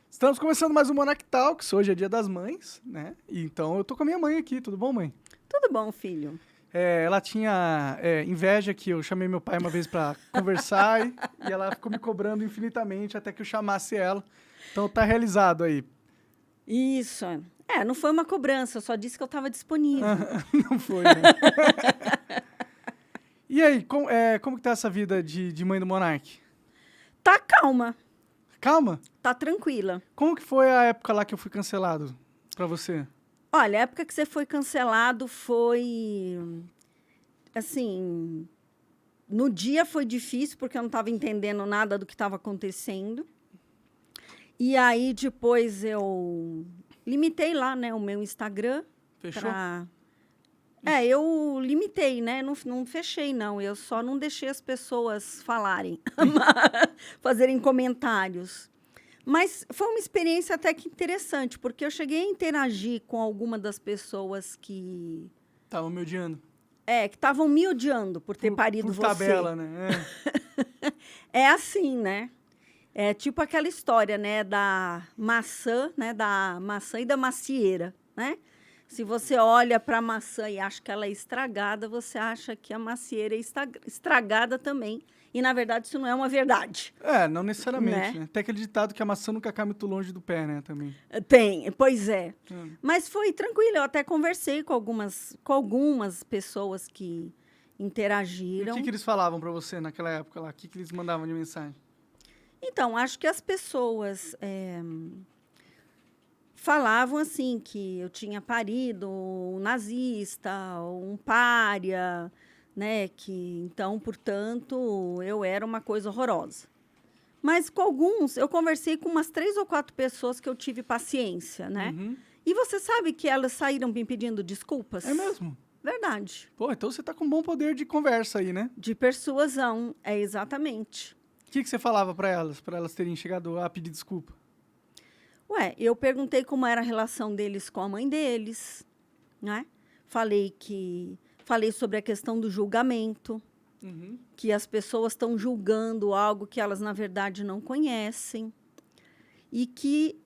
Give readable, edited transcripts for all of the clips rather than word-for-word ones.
Estamos começando mais um Monarch Talks, hoje é dia das mães, né? Então eu tô com a minha mãe aqui, tudo bom, mãe? Tudo bom, filho? Ela tinha inveja que eu chamei meu pai uma vez pra conversar e ela ficou me cobrando infinitamente até que eu chamasse ela. Então tá realizado aí. Isso. Não foi uma cobrança, eu só disse que eu estava disponível. Não foi, né? E aí, como que tá essa vida de mãe do Monark? Tá calma, Calma, tá tranquila. como que foi a época lá que eu fui cancelado pra você? Olha, a época que você foi cancelado foi. Assim. No dia foi difícil, porque eu não estava entendendo nada do que estava acontecendo. E aí, depois eu limitei lá, né, o meu Instagram. Fechou? Eu limitei, né? Não fechei, não. Eu só não deixei as pessoas falarem, fazerem comentários. Mas foi uma experiência até que interessante, porque eu cheguei a interagir com alguma das pessoas que Tava me odiando. que estavam me odiando por ter parido Por você. tabela, né? É assim, né? É tipo aquela história, né, da maçã e da macieira, né? Se você olha para a maçã e acha que ela é estragada, você acha que a macieira é estragada também. E, na verdade, isso não é uma verdade, Não necessariamente, né? né? Tem aquele ditado que a maçã nunca cai muito longe do pé, né, também. Tem, pois é. Hum. Mas foi tranquilo, eu até conversei com algumas pessoas que E o interagiram. que eles falavam pra você naquela época lá? O que eles mandavam de mensagem? Então, acho que as pessoas falavam assim que eu tinha parido um nazista, um pária, né? Que então, portanto, eu era uma coisa horrorosa. Mas com alguns, eu conversei com umas 3 ou 4 pessoas que eu tive paciência, né? Uhum. E você sabe que elas saíram me pedindo desculpas? É mesmo? Verdade. Pô, então você tá com um bom poder de conversa aí, né? De persuasão, é exatamente. O que você falava pra elas terem chegado a pedir desculpa? Ué, eu perguntei como era a relação deles com a mãe deles, né? Falei sobre a questão do julgamento, Uhum. que as pessoas estão julgando algo que elas, na verdade, não conhecem. E que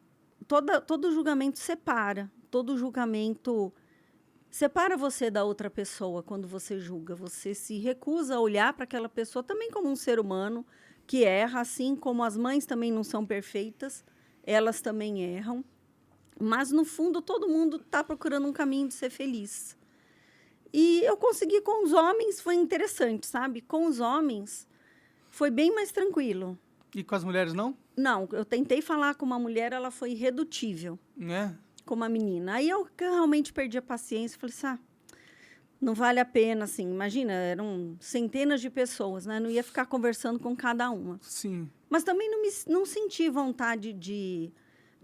todo julgamento separa. Todo julgamento separa você da outra pessoa quando você julga. Você se recusa a olhar para aquela pessoa também como um ser humano que erra, assim como as mães também não são perfeitas, elas também erram. Mas, no fundo, todo mundo está procurando um caminho de ser feliz. E eu consegui com os homens, foi interessante, sabe? Com os homens, foi bem mais tranquilo. E com as mulheres não? Não, eu tentei falar com uma mulher, ela foi irredutível, Né? com uma menina. Aí eu realmente perdi a paciência, falei assim, não vale a pena, assim. Imagina, eram centenas de pessoas, né? Não ia ficar conversando com cada uma. Sim. Mas também não senti vontade de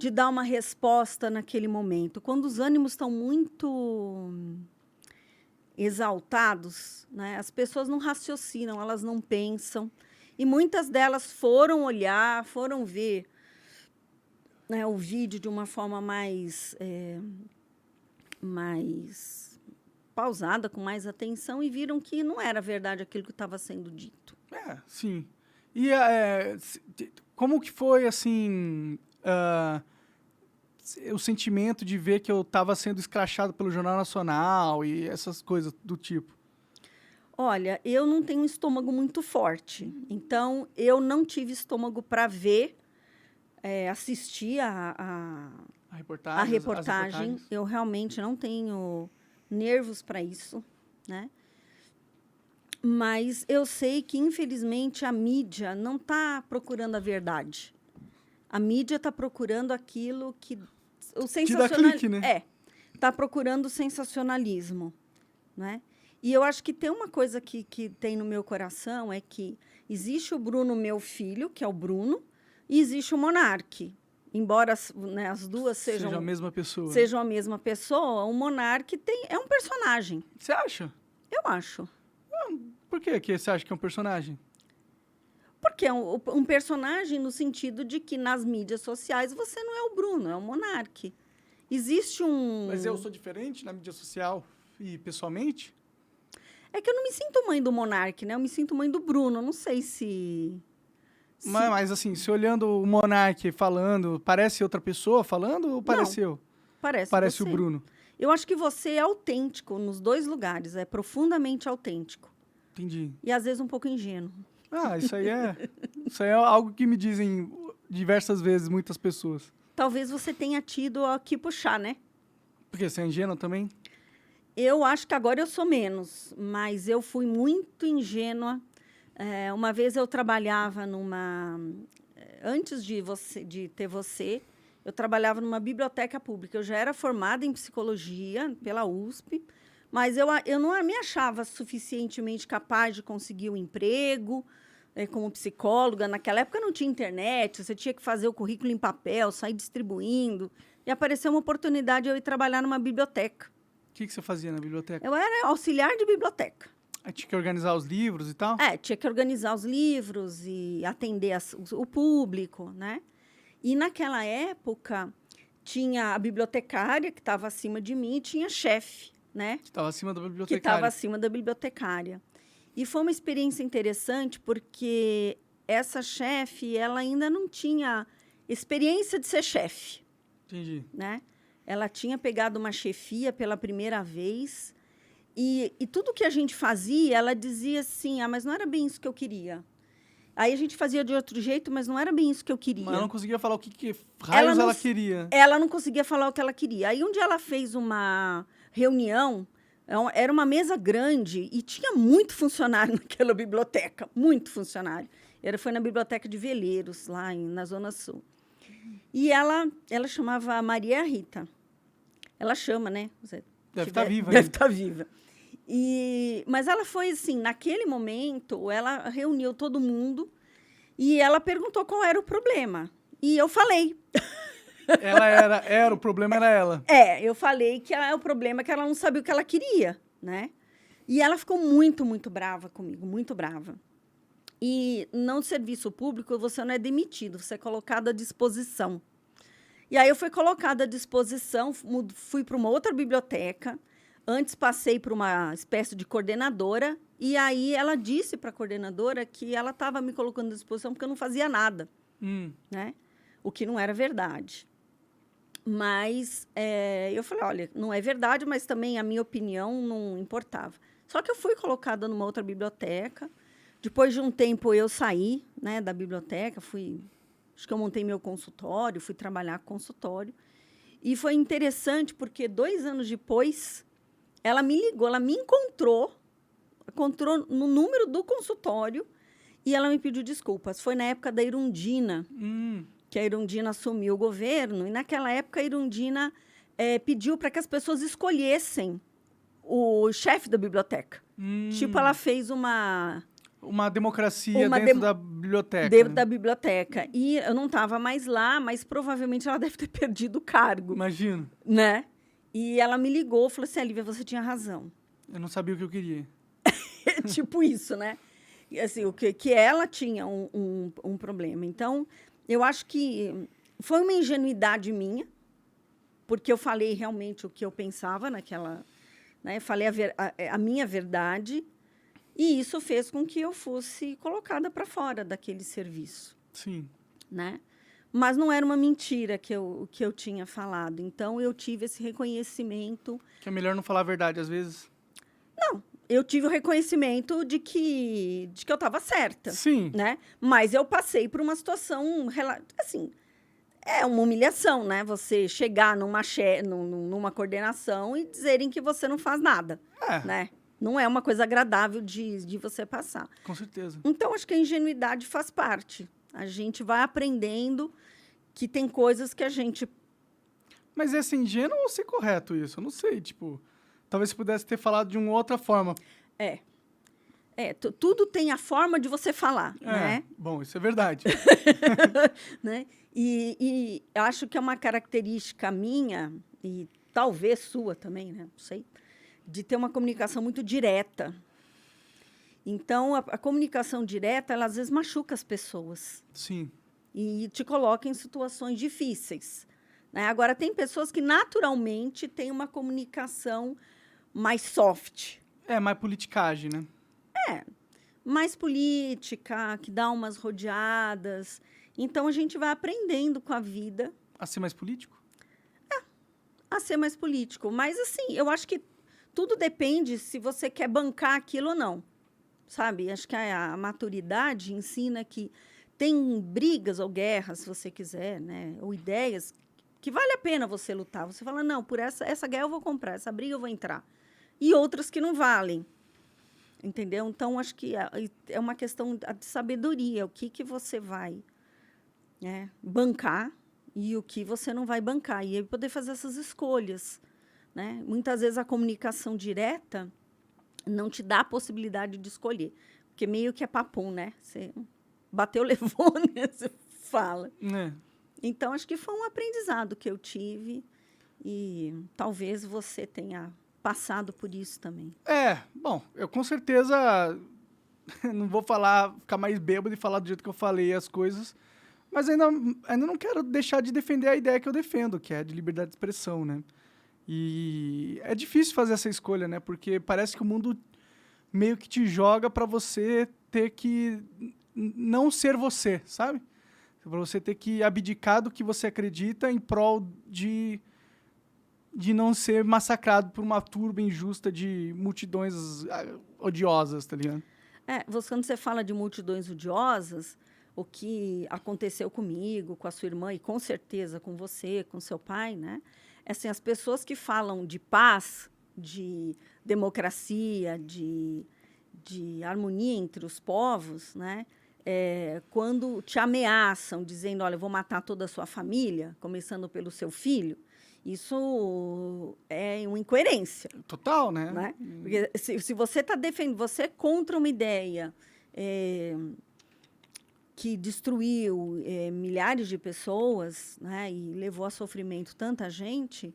dar uma resposta naquele momento. Quando os ânimos estão muito exaltados, né? As pessoas não raciocinam, elas não pensam. E muitas delas foram olhar, foram ver, né, o vídeo de uma forma mais pausada, com mais atenção, e viram que não era verdade aquilo que estava sendo dito. Sim. E como que foi, assim, o sentimento de ver que eu tava sendo escrachado pelo Jornal Nacional e essas coisas do tipo? Olha, eu não tenho um estômago muito forte, então eu não tive estômago para ver, assistir A a reportagem, as reportagem. reportagens? Eu realmente não tenho nervos para isso, né? Mas eu sei que, infelizmente, a mídia não está procurando a verdade. A mídia está procurando aquilo que... O Que dá clique, né? Está procurando o sensacionalismo, né? E eu acho que tem uma coisa que tem no meu coração, é que existe o Bruno, meu filho, que é o Bruno, e existe o Monark. Embora, né, as duas Seja a mesma pessoa. sejam a mesma pessoa, o Monark é um personagem, Você acha? eu acho. Por que você acha que é um personagem? Porque é um personagem no sentido de que nas mídias sociais você não é o Bruno, é o Monark. Existe um... Mas eu sou diferente na mídia social e pessoalmente? É que eu não me sinto mãe do Monark, né? Eu me sinto mãe do Bruno. Não sei Mas assim, se olhando o Monark falando, parece outra pessoa falando ou pareceu? Parece você. o Bruno. Eu acho que você é autêntico nos dois lugares, é profundamente autêntico. Entendi. E às vezes um pouco ingênuo. Isso aí é algo que me dizem diversas vezes muitas pessoas. Talvez você tenha tido que puxar, né? Porque você é ingênuo também? Eu acho que agora eu sou menos, mas eu fui muito ingênua. Uma vez eu trabalhava antes de ter você, eu trabalhava numa biblioteca pública. Eu já era formada em psicologia pela USP, mas eu não me achava suficientemente capaz de conseguir um emprego como psicóloga. Naquela época não tinha internet, você tinha que fazer o currículo em papel, sair distribuindo. E apareceu uma oportunidade de eu ir trabalhar numa biblioteca. O que você fazia na biblioteca? Eu era auxiliar de biblioteca. Aí tinha que organizar os livros e tal? Tinha que organizar os livros e atender o público, né? E naquela época tinha a bibliotecária que estava acima de mim e tinha a chefe, né? Que estava acima da Que bibliotecária. estava acima da bibliotecária. E foi uma experiência interessante porque essa chefe, ela ainda não tinha experiência de ser chefe. Entendi. Né? Ela tinha pegado uma chefia pela primeira vez e tudo que a gente fazia, ela dizia assim, mas não era bem isso que eu queria. Aí a gente fazia de outro jeito, mas não era bem isso que eu queria. Mas ela não conseguia falar o que raios ela queria. Ela não conseguia falar o que ela queria. Aí um dia ela fez uma reunião, era uma mesa grande e tinha muito funcionário naquela biblioteca, muito funcionário. Foi na biblioteca de Veleiros, lá na Zona Sul. E ela chamava Maria Rita. Ela chama, né? Deve estar viva. Deve estar viva. Mas ela foi assim, naquele momento, ela reuniu todo mundo e ela perguntou qual era o problema. E eu falei. O problema era ela. Eu falei que o problema é que ela não sabia o que ela queria, né? E ela ficou muito, muito brava comigo, muito brava. E no serviço público, você não é demitido, você é colocado à disposição. E aí eu fui colocada à disposição, fui para uma outra biblioteca. Antes passei por uma espécie de coordenadora. E aí ela disse para a coordenadora que ela estava me colocando à disposição porque eu não fazia nada. Né? O que não era verdade. Mas eu falei, olha, não é verdade, mas também a minha opinião não importava. Só que eu fui colocada numa outra biblioteca. Depois de um tempo, eu saí, né, da biblioteca, acho que eu montei meu consultório, fui trabalhar com consultório. E foi interessante, porque 2 anos depois, ela me ligou, ela me encontrou no número do consultório e ela me pediu desculpas. Foi na época da Irundina, que a Irundina assumiu o governo. E, naquela época, a Irundina pediu para que as pessoas escolhessem o chefe da biblioteca. Tipo, ela fez uma democracia dentro da biblioteca. Dentro da biblioteca. E eu não estava mais lá, mas provavelmente ela deve ter perdido o cargo. Imagino. Né? E ela me ligou e falou assim, Lívia, você tinha razão. Eu não sabia o que eu queria. Tipo isso, né? E, assim, que ela tinha um problema. Então, eu acho que foi uma ingenuidade minha, porque eu falei realmente o que eu pensava naquela... Né? Falei a minha verdade. E isso fez com que eu fosse colocada para fora daquele serviço. Sim. Né? Mas não era uma mentira que eu tinha falado. Então, eu tive esse reconhecimento. Que é melhor não falar a verdade, às vezes. Não, eu tive o reconhecimento de que eu estava certa. Sim. Né? Mas eu passei por uma situação, assim, é uma humilhação, né? Você chegar numa coordenação e dizerem que você não faz nada. Né? Não é uma coisa agradável de você passar. Com certeza. Então, acho que a ingenuidade faz parte. A gente vai aprendendo que tem coisas que a gente... Mas é ser ingênuo ou ser correto isso? Eu não sei, tipo... Talvez você pudesse ter falado de uma outra forma. Tudo tem a forma de você falar, né? Bom, isso é verdade. Né? E acho que é uma característica minha, e talvez sua também, né? Não sei... de ter uma comunicação muito direta. Então, a comunicação direta, ela às vezes machuca as pessoas. Sim. E te coloca em situações difíceis. Né? Agora, tem pessoas que naturalmente têm uma comunicação mais soft. Mais politicagem, né? mais política, que dá umas rodeadas. Então, a gente vai aprendendo com a vida A ser mais político? a ser mais político. Mas, assim, eu acho que tudo depende se você quer bancar aquilo ou não, sabe? Acho que a maturidade ensina que tem brigas ou guerras, se você quiser, né? Ou ideias que vale a pena você lutar. Você fala, não, por essa guerra eu vou comprar, essa briga eu vou entrar. E outras que não valem, entendeu? Então, acho que é uma questão de sabedoria. O que você vai, né, bancar e o que você não vai bancar. E aí poder fazer essas escolhas, né? Muitas vezes a comunicação direta não te dá a possibilidade de escolher. Porque meio que é papum, né? Você bateu, levou, né? Você fala. É. Então, acho que foi um aprendizado que eu tive e talvez você tenha passado por isso também. Bom, eu com certeza não vou ficar mais bêbado e falar do jeito que eu falei as coisas, mas ainda não quero deixar de defender a ideia que eu defendo, que é a de liberdade de expressão, né? E é difícil fazer essa escolha, né? Porque parece que o mundo meio que te joga pra você ter que não ser você, sabe? Pra você ter que abdicar do que você acredita em prol de não ser massacrado por uma turba injusta de multidões odiosas, tá ligado? Quando você fala de multidões odiosas, o que aconteceu comigo, com a sua irmã e com certeza com você, com seu pai, né? Assim, as pessoas que falam de paz, de democracia, de harmonia entre os povos, né? Quando te ameaçam, dizendo, olha, eu vou matar toda a sua família, começando pelo seu filho, isso é uma incoerência. Total, né? Né? Porque se você está defendendo, você é contra uma ideia que destruiu milhares de pessoas, né, e levou a sofrimento tanta gente,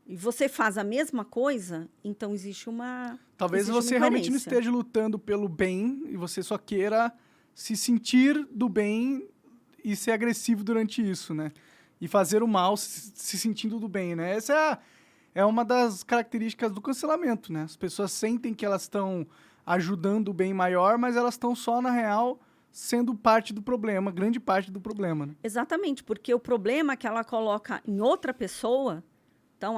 e você faz a mesma coisa, então existe uma Talvez existe você uma realmente não incoerência. esteja lutando pelo bem e você só queira se sentir do bem e ser agressivo durante isso, né? E fazer o mal se sentindo do bem, né? Essa é uma das características do cancelamento, né? As pessoas sentem que elas estão ajudando o bem maior, mas elas estão só, na real, sendo parte do problema, grande parte do problema, né? Exatamente, porque o problema é que ela coloca em outra pessoa, então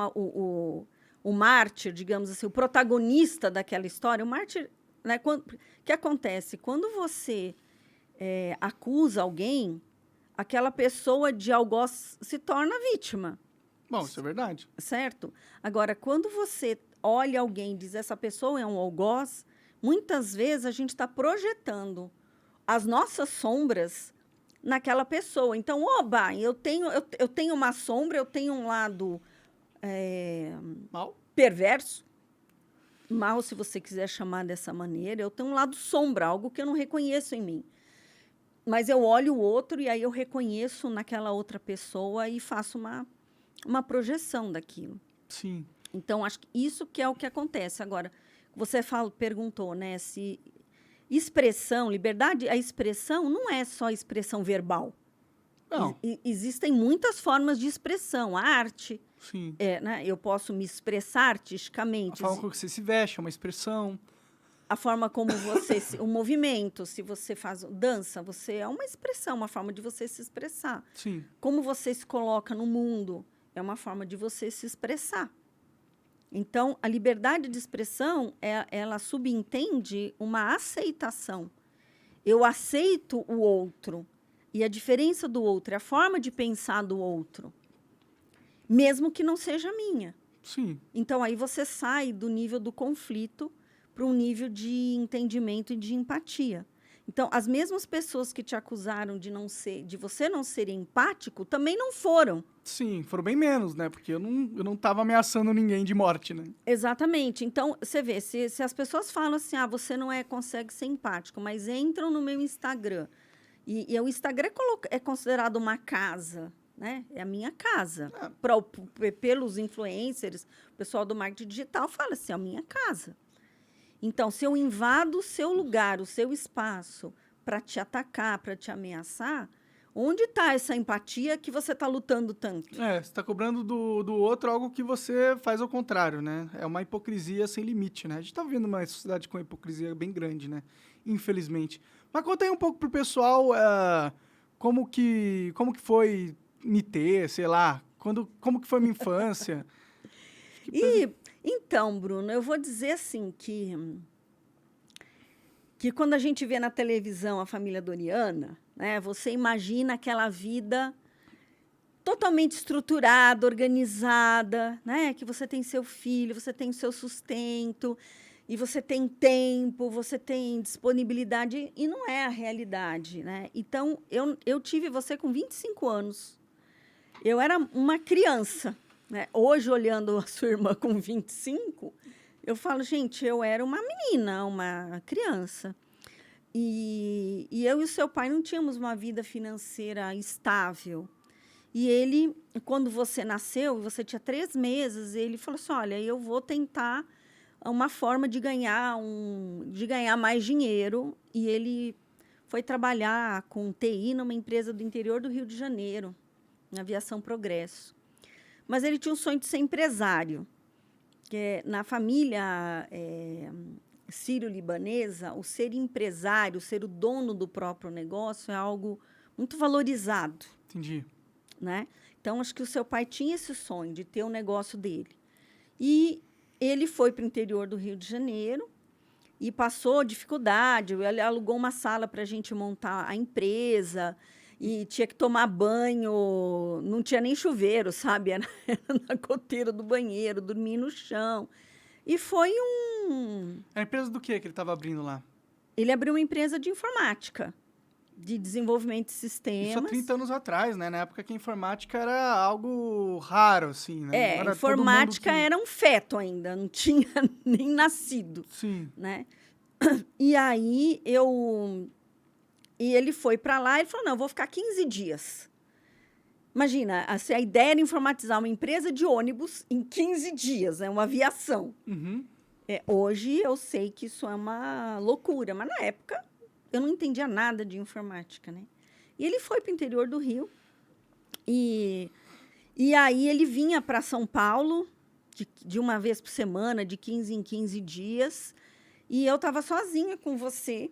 o mártir, digamos assim, o protagonista daquela história, o mártir, né, o que acontece? Quando você acusa alguém, aquela pessoa de algoz se torna vítima, Bom, isso é verdade. certo? Agora, quando você olha alguém e diz essa pessoa é um algoz, muitas vezes a gente está projetando as nossas sombras naquela pessoa. Então, oba, eu tenho uma sombra, eu tenho um lado Mal? perverso, mal, se você quiser chamar dessa maneira, eu tenho um lado sombra, algo que eu não reconheço em mim. Mas eu olho o outro e aí eu reconheço naquela outra pessoa e faço uma projeção daquilo. Sim. Então, acho que isso que é o que acontece. Agora, você perguntou, né, se expressão, liberdade, a expressão não é só expressão verbal. Não. Existem muitas formas de expressão. A arte, Sim. né, eu posso me expressar A artisticamente. forma como você se veste é uma expressão. A forma como você... o movimento, se você faz dança, você é uma expressão, uma forma de você se expressar. Sim. Como você se coloca no mundo é uma forma de você se expressar. Então, a liberdade de expressão, ela subentende uma aceitação. Eu aceito o outro. E a diferença do outro é a forma de pensar do outro, mesmo que não seja minha. Sim. Então, aí você sai do nível do conflito para um nível de entendimento e de empatia. Então, as mesmas pessoas que te acusaram de você não ser empático, também não foram. Sim, foram bem menos, né? Porque eu não tava ameaçando ninguém de morte, né? Exatamente. Então, você vê, se as pessoas falam assim, você não consegue ser empático, mas entram no meu Instagram, e o Instagram é considerado uma casa, né? É a minha casa. Pelos influencers, o pessoal do marketing digital fala assim, é a minha casa. Então, se eu invado o seu lugar, o seu espaço, para te atacar, para te ameaçar, Onde está essa empatia que você está lutando tanto? Você está cobrando do outro algo que você faz ao contrário, né? É uma hipocrisia sem limite, né? A gente tá vivendo uma sociedade com hipocrisia bem grande, né? Infelizmente. Mas conta aí um pouco pro pessoal como que foi me ter, sei lá, como que foi minha infância. Então, Bruno, eu vou dizer assim que quando a gente vê na televisão a família Doriana, né, você imagina aquela vida totalmente estruturada, organizada, né, que você tem seu filho, você tem o seu sustento, e você tem tempo, você tem disponibilidade, e não é a realidade, né? Então, eu tive você com 25 anos. Eu era uma criança, né? Hoje, olhando a sua irmã com 25, eu falo, gente, eu era uma menina, uma criança. E eu e o seu pai não tínhamos uma vida financeira estável. E ele, quando você nasceu, você tinha 3 meses, ele falou assim, olha, eu vou tentar uma forma de ganhar mais dinheiro. E ele foi trabalhar com TI numa empresa do interior do Rio de Janeiro, na Aviação Progresso. Mas ele tinha o sonho de ser empresário. Na família sírio-libanesa, o ser empresário, ser o dono do próprio negócio é algo muito valorizado. Entendi. Né? Então, acho que o seu pai tinha esse sonho de ter o negócio dele. E ele foi para o interior do Rio de Janeiro e passou dificuldade. Ele alugou uma sala para a gente montar a empresa e tinha que tomar banho, não tinha nem chuveiro, sabe? Era na goteira do banheiro, dormir no chão. E foi A empresa do que ele estava abrindo lá? Ele abriu uma empresa de informática, de desenvolvimento de sistemas. Isso há 30 anos atrás, né? Na época que a informática era algo raro, assim, né? A informática era um feto ainda, não tinha nem nascido. Sim. Né? E aí, E ele foi para lá e falou, não, eu vou ficar 15 dias. Imagina, a ideia era informatizar uma empresa de ônibus em 15 dias, uma aviação. Uhum. Hoje eu sei que isso é uma loucura, mas na época eu não entendia nada de informática, né? E ele foi para o interior do Rio e aí ele vinha para São Paulo de uma vez por semana, de 15 em 15 dias, e eu estava sozinha com você.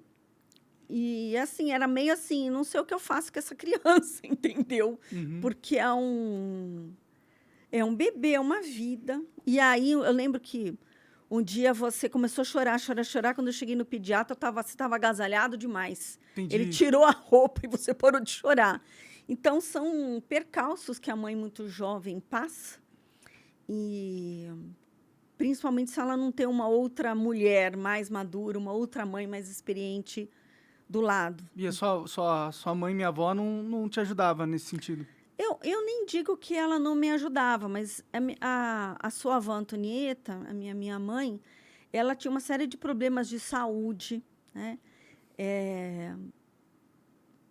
E, assim, era meio assim, não sei o que eu faço com essa criança, entendeu? Uhum. Porque é um bebê, é uma vida. E aí eu lembro que um dia você começou a chorar. Quando eu cheguei no pediatra, você estava agasalhado demais. Entendi. Ele tirou a roupa e você parou de chorar. Então, são percalços que a mãe muito jovem passa. E principalmente se ela não tem uma outra mulher mais madura, uma outra mãe mais experiente do lado. E a sua mãe e minha avó não te ajudava nesse sentido? Eu nem digo que ela não me ajudava, mas a sua avó Antonieta, a minha mãe, ela tinha uma série de problemas de saúde, né?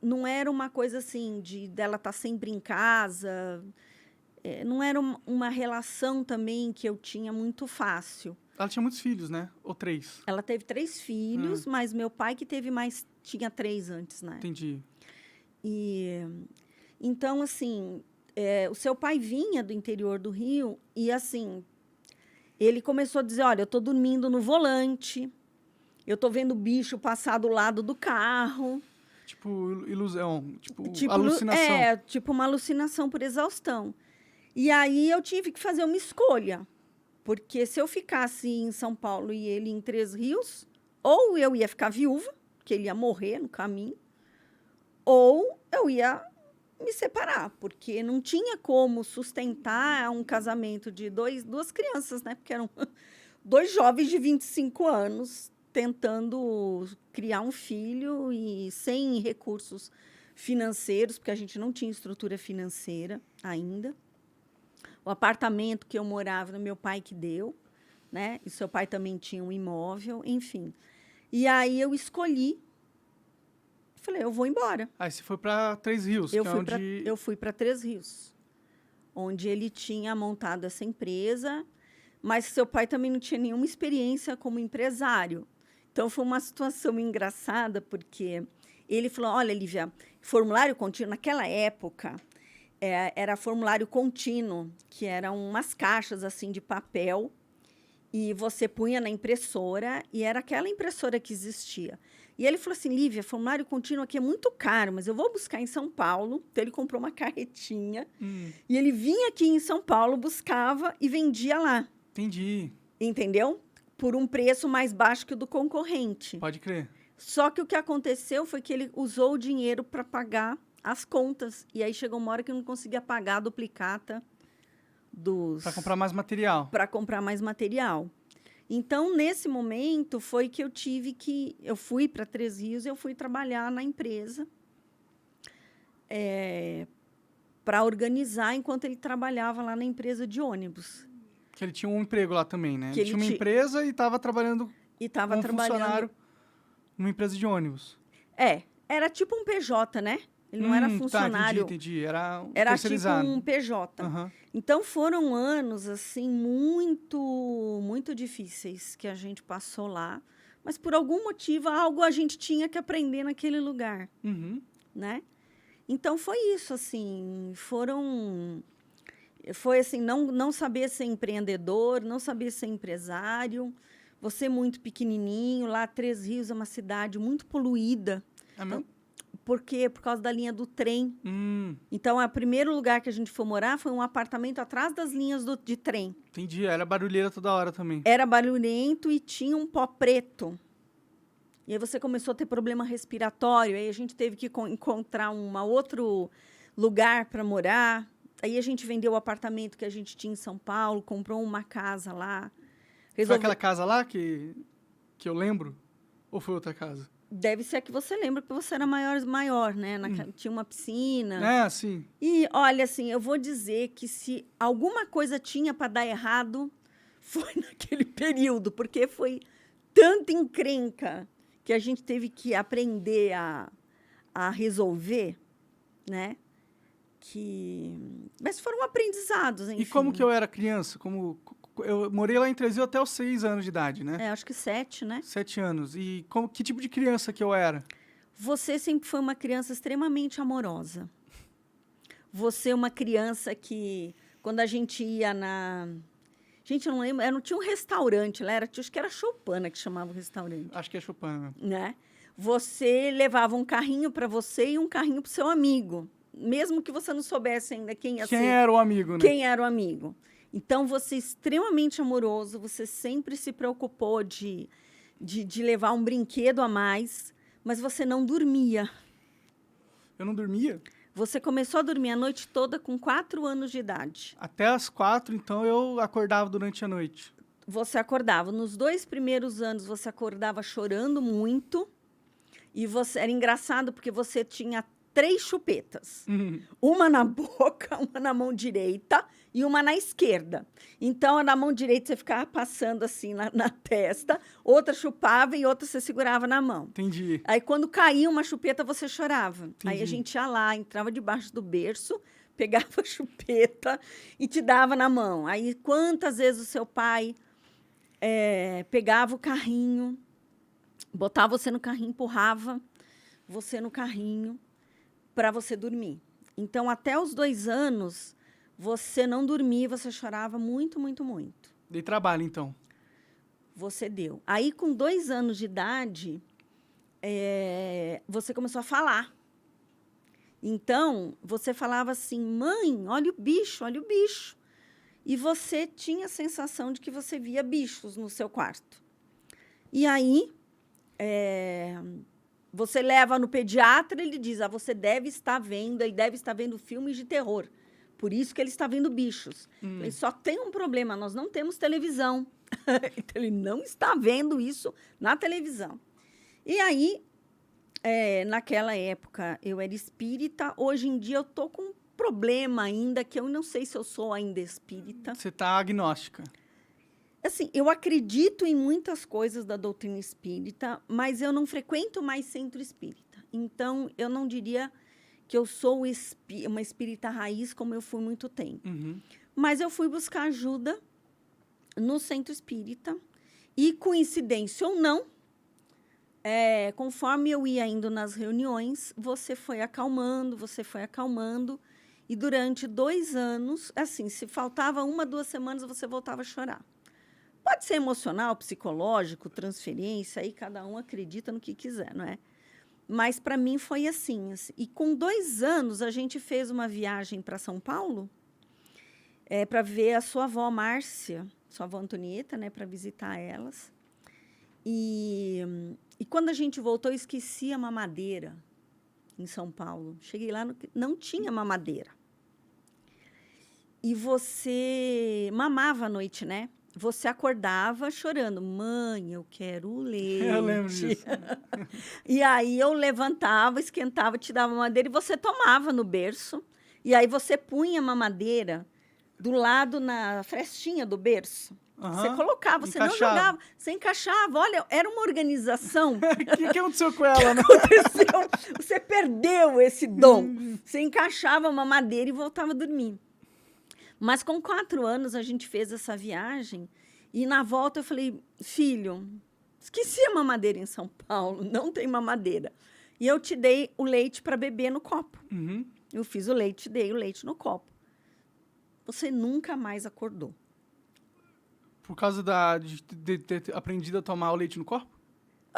Não era uma coisa assim dela estar sempre em casa, não era uma relação também que eu tinha muito fácil. Ela tinha muitos filhos, né? Ou 3? Ela teve 3 filhos, mas meu pai que teve mais, tinha 3 antes, né? Entendi. Então, assim, o seu pai vinha do interior do Rio e, assim, ele começou a dizer, olha, eu estou dormindo no volante, eu estou vendo o bicho passar do lado do carro. Tipo ilusão, tipo alucinação. Tipo uma alucinação por exaustão. E aí eu tive que fazer uma escolha, porque se eu ficasse em São Paulo e ele em Três Rios, ou eu ia ficar viúva, que ele ia morrer no caminho, ou eu ia me separar, porque não tinha como sustentar um casamento de duas crianças, né? Porque eram 2 jovens de 25 anos tentando criar um filho e sem recursos financeiros, porque a gente não tinha estrutura financeira ainda. O apartamento que eu morava, meu pai que deu, né? E seu pai também tinha um imóvel, enfim. E aí eu escolhi. Falei, eu vou embora. Aí você foi para Três Rios, Eu fui para Três Rios, onde ele tinha montado essa empresa, mas seu pai também não tinha nenhuma experiência como empresário. Então, foi uma situação engraçada, porque Ele falou, olha, Lívia, formulário contínuo, naquela época, era formulário contínuo, que eram umas caixas, assim, de papel, e você punha na impressora, e era aquela impressora que existia. E ele falou assim, Lívia, formulário contínuo aqui é muito caro, mas eu vou buscar em São Paulo. Então, ele comprou uma carretinha, e ele vinha aqui em São Paulo, buscava e vendia lá. Entendi. Entendeu? Por um preço mais baixo que o do concorrente. Pode crer. Só que o que aconteceu foi que ele usou o dinheiro para pagar as contas. E aí chegou uma hora que eu não conseguia pagar a duplicata dos... Para comprar mais material. Para comprar mais material. Então, nesse momento, foi que eu tive que... Eu fui para Três Rios, eu fui trabalhar na empresa para organizar enquanto ele trabalhava lá na empresa de ônibus. Que ele tinha um emprego lá também, né? Que Ele tinha uma empresa e estava trabalhando e tava como funcionário numa empresa de ônibus. Era tipo um PJ, né? Ele não era funcionário. Tá, entendi. Era um Era tipo terceirizado. um PJ. Uhum. Então, foram anos, assim, muito, muito difíceis que a gente passou lá. Mas, por algum motivo, algo a gente tinha que aprender naquele lugar, Uhum. né? Então, foi isso, assim. Foi, assim, não saber ser empreendedor, não saber ser empresário. Você muito pequenininho. Lá, Três Rios é uma cidade muito poluída. É mesmo? Por quê? Por causa da linha do trem. Então, o primeiro lugar que a gente foi morar foi um apartamento atrás das linhas de trem. Entendi. Era barulheira toda hora também. Era barulhento e tinha um pó preto. E aí você começou a ter problema respiratório. Aí a gente teve que encontrar outro lugar para morar. Aí a gente vendeu o apartamento que a gente tinha em São Paulo, comprou uma casa lá. Foi aquela casa lá que eu lembro? Ou foi outra casa? Deve ser a que você lembra, porque você era maior, né? Tinha uma piscina. É, sim. E, olha, assim, eu vou dizer que se alguma coisa tinha para dar errado, foi naquele período, porque foi tanta encrenca que a gente teve que aprender a resolver, né? Mas foram aprendizados, enfim. E como que eu era criança? Eu morei lá em Três Rios até os 6 anos de idade, né? Acho que 7, né? 7 anos. E que tipo de criança que eu era? Você sempre foi uma criança extremamente amorosa. Você é uma criança que, quando a gente ia Gente, eu não lembro, tinha um restaurante lá, acho que era Choupana que chamava o restaurante. Acho que é Chopin. Né? Você levava um carrinho para você e um carrinho para o seu amigo. Mesmo que você não soubesse ainda quem ia ser. Quem era o amigo, né? Quem era o amigo. Então, você é extremamente amoroso, você sempre se preocupou de levar um brinquedo a mais, mas você não dormia. Eu não dormia? Você começou a dormir a noite toda com 4 anos de idade. Até as 4, então, eu acordava durante a noite. Você acordava. Nos 2 primeiros anos, você acordava chorando muito. E era engraçado porque você tinha 3 chupetas. Uma na boca, uma na mão direita e uma na esquerda. Então, na mão direita você ficava passando assim na testa, outra chupava e outra você segurava na mão. Entendi. Aí, quando caía uma chupeta, você chorava. Entendi. Aí a gente ia lá, entrava debaixo do berço, pegava a chupeta e te dava na mão. Aí, quantas vezes o seu pai pegava o carrinho, botava você no carrinho, empurrava você no carrinho para você dormir. Então, até os 2 anos, você não dormia, você chorava muito, muito, muito. Dei trabalho, então. Você deu. Aí, com 2 anos de idade, você começou a falar. Então, você falava assim, mãe, olha o bicho, olha o bicho. E você tinha a sensação de que você via bichos no seu quarto. E aí, você leva no pediatra, ele diz, você deve estar vendo filmes de terror. Por isso que ele está vendo bichos. Ele só tem um problema, nós não temos televisão. Então, ele não está vendo isso na televisão. E aí, naquela época, eu era espírita. Hoje em dia, eu estou com um problema ainda, que eu não sei se eu sou ainda espírita. Você está agnóstica. Assim, eu acredito em muitas coisas da doutrina espírita, mas eu não frequento mais centro espírita. Então, eu não diria que eu sou uma espírita raiz, como eu fui muito tempo. Uhum. Mas eu fui buscar ajuda no centro espírita e, coincidência ou não, conforme eu ia indo nas reuniões, você foi acalmando, e durante 2 anos, assim, se faltava 1, 2 semanas, você voltava a chorar. Pode ser emocional, psicológico, transferência, aí cada um acredita no que quiser, não é? Mas para mim foi assim. E com 2 anos, a gente fez uma viagem para São Paulo para ver a sua avó Márcia, sua avó Antonieta, né, para visitar elas. E quando a gente voltou, eu esqueci a mamadeira em São Paulo. Cheguei lá, não tinha mamadeira. E você mamava à noite, né? Você acordava chorando. Mãe, eu quero leite. Eu lembro disso. E aí eu levantava, esquentava, te dava mamadeira e você tomava no berço. E aí você punha a mamadeira do lado na frestinha do berço. Você colocava, você não jogava, você encaixava. Olha, era uma organização. O que aconteceu com ela, né? Aconteceu. Você perdeu esse dom. Você encaixava a mamadeira e voltava a dormir. Mas com 4 anos a gente fez essa viagem e na volta eu falei, filho, esqueci a mamadeira em São Paulo, não tem mamadeira. E eu te dei o leite para beber no copo. Uhum. Eu fiz o leite, dei o leite no copo. Você nunca mais acordou. Por causa de ter aprendido a tomar o leite no corpo?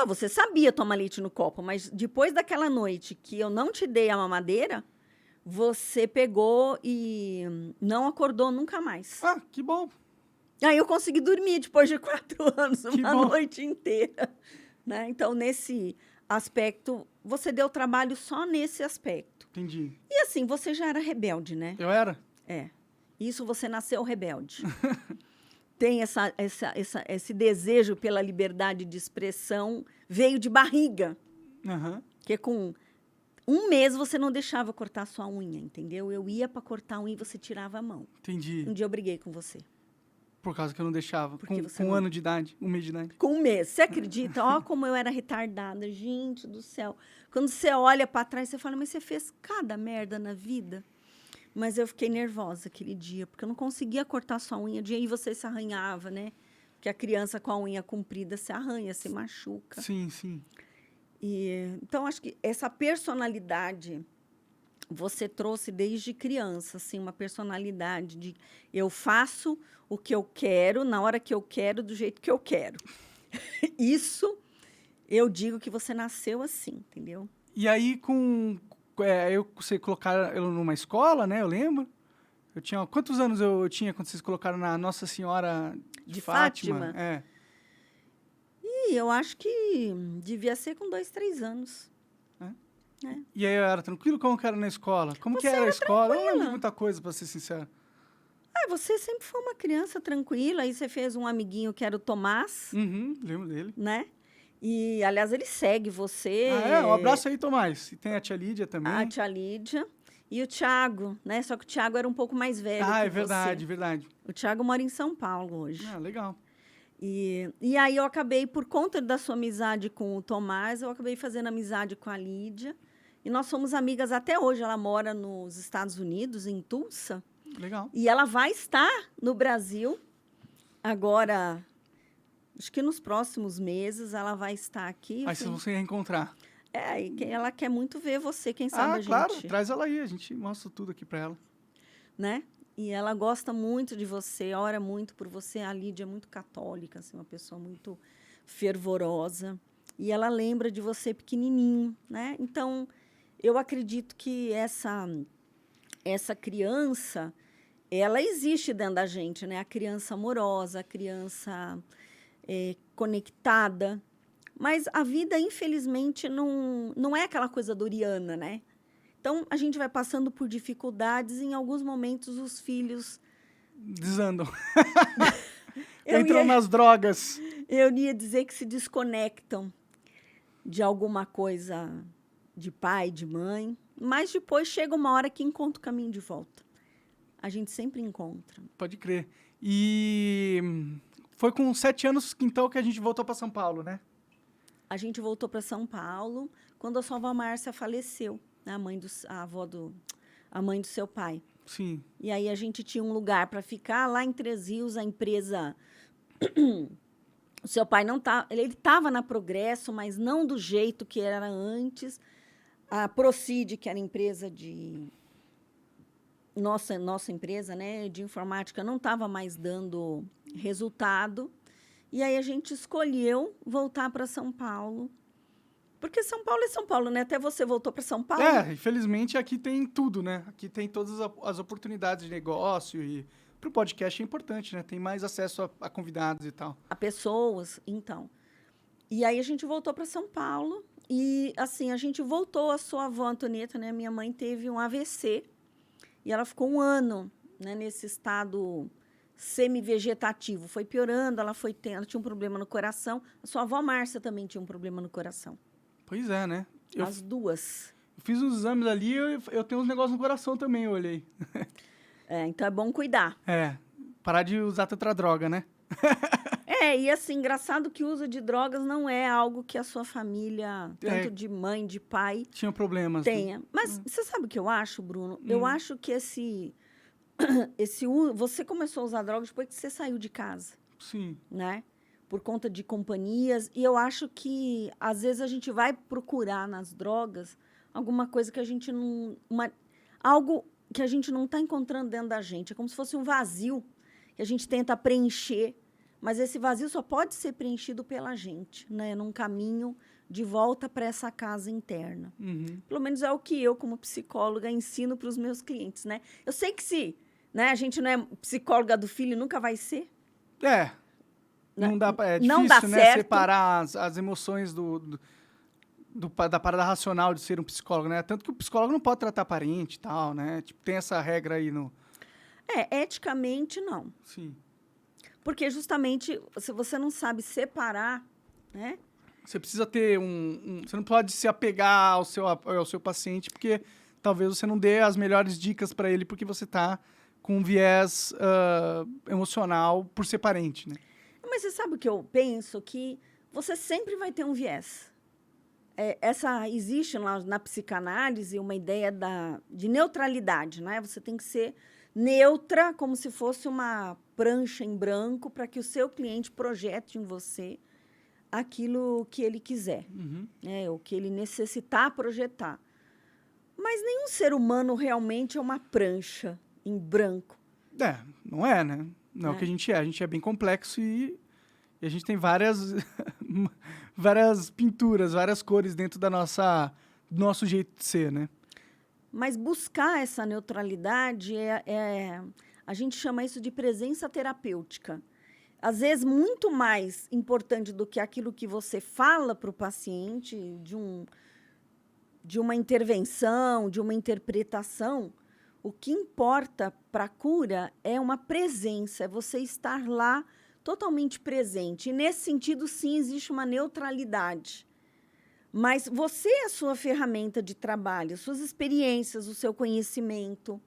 Você sabia tomar leite no copo, mas depois daquela noite que eu não te dei a mamadeira, você pegou e não acordou nunca mais. Ah, que bom. Aí eu consegui dormir depois de 4 anos, uma bom. noite inteira. Né? Então, nesse aspecto, você deu trabalho só nesse aspecto. Entendi. E assim, você já era rebelde, né? Eu era? Isso, você nasceu rebelde. Tem esse desejo pela liberdade de expressão, veio de barriga. Uhum. Porque com 1 mês você não deixava eu cortar a sua unha, entendeu? Eu ia para cortar a unha e você tirava a mão. Entendi. Um dia eu briguei com você. Por causa que eu não deixava. Porque você com não- 1 ano de idade, 1 mês de idade. Com 1 mês. Você acredita? Ó, como eu era retardada. Gente do céu. Quando você olha para trás, você fala, mas você fez cada merda na vida. Mas eu fiquei nervosa aquele dia, porque eu não conseguia cortar sua unha. E aí você se arranhava, né? Porque a criança com a unha comprida se arranha, se machuca. Sim, sim. Então, acho que essa personalidade você trouxe desde criança, assim, uma personalidade de eu faço o que eu quero, na hora que eu quero, do jeito que eu quero. Isso, eu digo que você nasceu assim, entendeu? E aí, você colocaram eu numa escola, né? Eu lembro. Eu tinha... Quantos anos eu tinha quando vocês colocaram na Nossa Senhora de Fátima? É. E eu acho que devia ser com 2, 3 anos. E aí eu era tranquilo? Como que era na escola? Como que Você era a era escola? Eu não lembro de tranquila. muita coisa, pra ser sincero. Você sempre foi uma criança tranquila. Aí você fez um amiguinho que era o Tomás, Uhum, lembro dele. né? E, aliás, ele segue você. Um abraço aí, Tomás. E tem a tia Lídia também. A tia Lídia. E o Thiago, né? Só que o Thiago era um pouco mais velho que É verdade, você. verdade. O Thiago mora em São Paulo hoje. Legal. E aí eu acabei, por conta da sua amizade com o Tomás, eu acabei fazendo amizade com a Lídia. E nós somos amigas até hoje. Ela mora nos Estados Unidos, em Tulsa. Legal. E ela vai estar no Brasil agora, acho que nos próximos meses ela vai estar aqui. Aí vocês vão se reencontrar. E ela quer muito ver você, quem sabe a gente... Claro, traz ela aí, a gente mostra tudo aqui pra ela. Né? E ela gosta muito de você, ora muito por você. A Lídia é muito católica, assim, uma pessoa muito fervorosa. E ela lembra de você pequenininho, né? Então, eu acredito que essa criança, ela existe dentro da gente, né? A criança amorosa, a criança conectada. Mas a vida, infelizmente, não é aquela coisa doriana, né? Então, a gente vai passando por dificuldades e, em alguns momentos, os filhos... Desandam. Entram nas drogas. Eu ia dizer que se desconectam de alguma coisa de pai, de mãe, mas depois chega uma hora que encontra o caminho de volta. A gente sempre encontra. Pode crer. E foi com 7 anos, então, que a gente voltou para São Paulo, né? A gente voltou para São Paulo quando a sua avó Márcia faleceu, né? A mãe do seu pai. Sim. E aí a gente tinha um lugar para ficar lá em Três Rios, a empresa O seu pai não tá, ele estava na Progresso, mas não do jeito que era antes. A Procid, que era empresa de nossa empresa, né, de informática, não estava mais dando resultado. E aí a gente escolheu voltar para São Paulo. Porque São Paulo é São Paulo, né? Até você voltou para São Paulo. Infelizmente aqui tem tudo, né? Aqui tem todas as oportunidades de negócio e pro podcast é importante, né? Tem mais acesso a convidados e tal. A pessoas, então. E aí a gente voltou para São Paulo e, assim, a gente voltou. A sua avó Antonieta, né? Minha mãe teve um AVC e ela ficou 1 ano, né, nesse estado semi-vegetativo. Foi piorando, ela tinha um problema no coração. A sua avó Márcia também tinha um problema no coração. Pois é, né? As duas. Eu fiz uns exames ali e eu tenho uns negócios no coração também, eu olhei. Então é bom cuidar. Parar de usar tanta droga, né? E assim, engraçado que o uso de drogas não é algo que a sua família, tanto de mãe, de pai, tinha problemas. Tenha. Mas você sabe o que eu acho, Bruno? Eu acho que esse você começou a usar drogas depois que você saiu de casa. Sim. Né? Por conta de companhias. E eu acho que, às vezes, a gente vai procurar nas drogas alguma coisa que a gente não... algo que a gente não está encontrando dentro da gente. É como se fosse um vazio que a gente tenta preencher. Mas esse vazio só pode ser preenchido pela gente, né? Num caminho de volta para essa casa interna. Pelo menos é o que eu, como psicóloga, ensino para os meus clientes, né? Eu sei que se, né, a gente não é psicóloga do filho, nunca vai ser. Não dá, é não difícil, dá né, certo. separar as emoções da parada racional de ser um psicólogo, né? Tanto que o psicólogo não pode tratar parente e tal, né? Tipo, tem essa regra aí no... Eticamente, não. Sim. Porque, justamente, se você não sabe separar, né? Você precisa ter você não pode se apegar ao seu paciente, porque talvez você não dê as melhores dicas para ele, porque você tá com um viés emocional por ser parente, né? Mas você sabe o que eu penso? Que você sempre vai ter um viés. Existe na psicanálise uma ideia de neutralidade, né? Você tem que ser neutra, como se fosse uma prancha em branco, para que o seu cliente projete em você aquilo que ele quiser, o que ele necessitar projetar. Mas nenhum ser humano realmente é uma prancha em branco. Não é, né? Não é o que a gente é. A gente é bem complexo e a gente tem várias pinturas, várias cores dentro do nosso jeito de ser, né? Mas buscar essa neutralidade a gente chama isso de presença terapêutica. Às vezes, muito mais importante do que aquilo que você fala para o paciente, de uma intervenção, de uma interpretação, o que importa para a cura é uma presença, é você estar lá totalmente presente. E, nesse sentido, sim, existe uma neutralidade. Mas você é a sua ferramenta de trabalho, suas experiências, o seu conhecimento.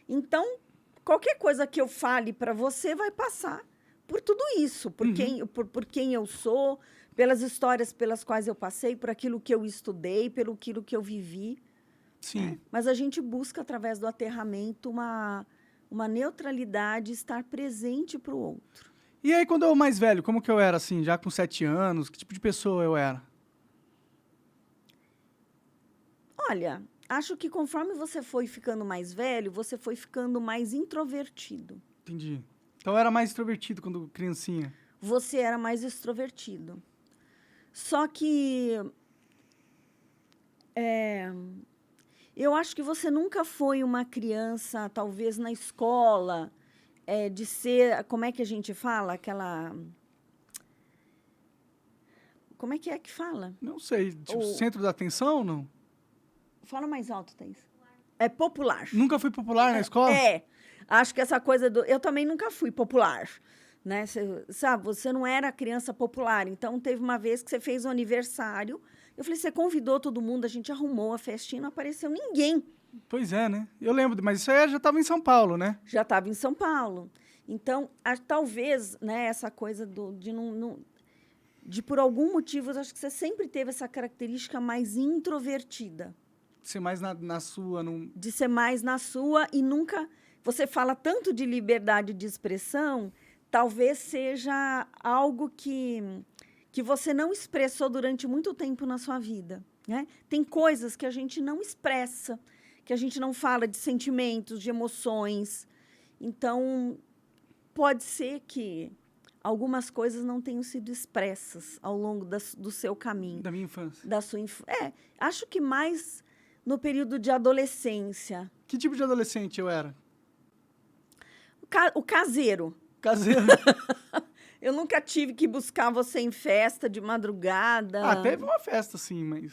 Então, qualquer coisa que eu fale para você vai passar por tudo isso, por quem eu sou, pelas histórias pelas quais eu passei, por aquilo que eu estudei, pelo aquilo que eu vivi. Sim. Mas a gente busca, através do aterramento, uma neutralidade, estar presente para o outro. E aí, quando eu era mais velho, como que eu era, assim, já com 7 anos? Que tipo de pessoa eu era? Olha, acho que conforme você foi ficando mais velho, você foi ficando mais introvertido. Entendi. Então eu era mais extrovertido quando criancinha. Você era mais extrovertido. Só que eu acho que você nunca foi uma criança, talvez na escola, de ser, como é que a gente fala? Como é que fala? Não sei, tipo, centro da atenção ou não? Fala mais alto, Thaís. É popular. Nunca fui popular na escola? Acho que essa coisa eu também nunca fui popular, né? Você não era criança popular. Então, teve uma vez que você fez um aniversário. Eu falei, você convidou todo mundo, a gente arrumou a festinha, não apareceu ninguém. Pois é, né? Eu lembro, mas isso aí já estava em São Paulo, né? Já estava em São Paulo. Então, talvez, né, essa coisa de por algum motivo, eu acho que você sempre teve essa característica mais introvertida. De ser mais na sua. De ser mais na sua e nunca... Você fala tanto de liberdade de expressão, talvez seja algo que você não expressou durante muito tempo na sua vida, né? Tem coisas que a gente não expressa, que a gente não fala de sentimentos, de emoções. Então, pode ser que algumas coisas não tenham sido expressas ao longo do seu caminho. Da minha infância. Da sua acho que mais no período de adolescência. Que tipo de adolescente eu era? O caseiro. Caseiro. Eu nunca tive que buscar você em festa de madrugada. Teve uma festa, sim, mas...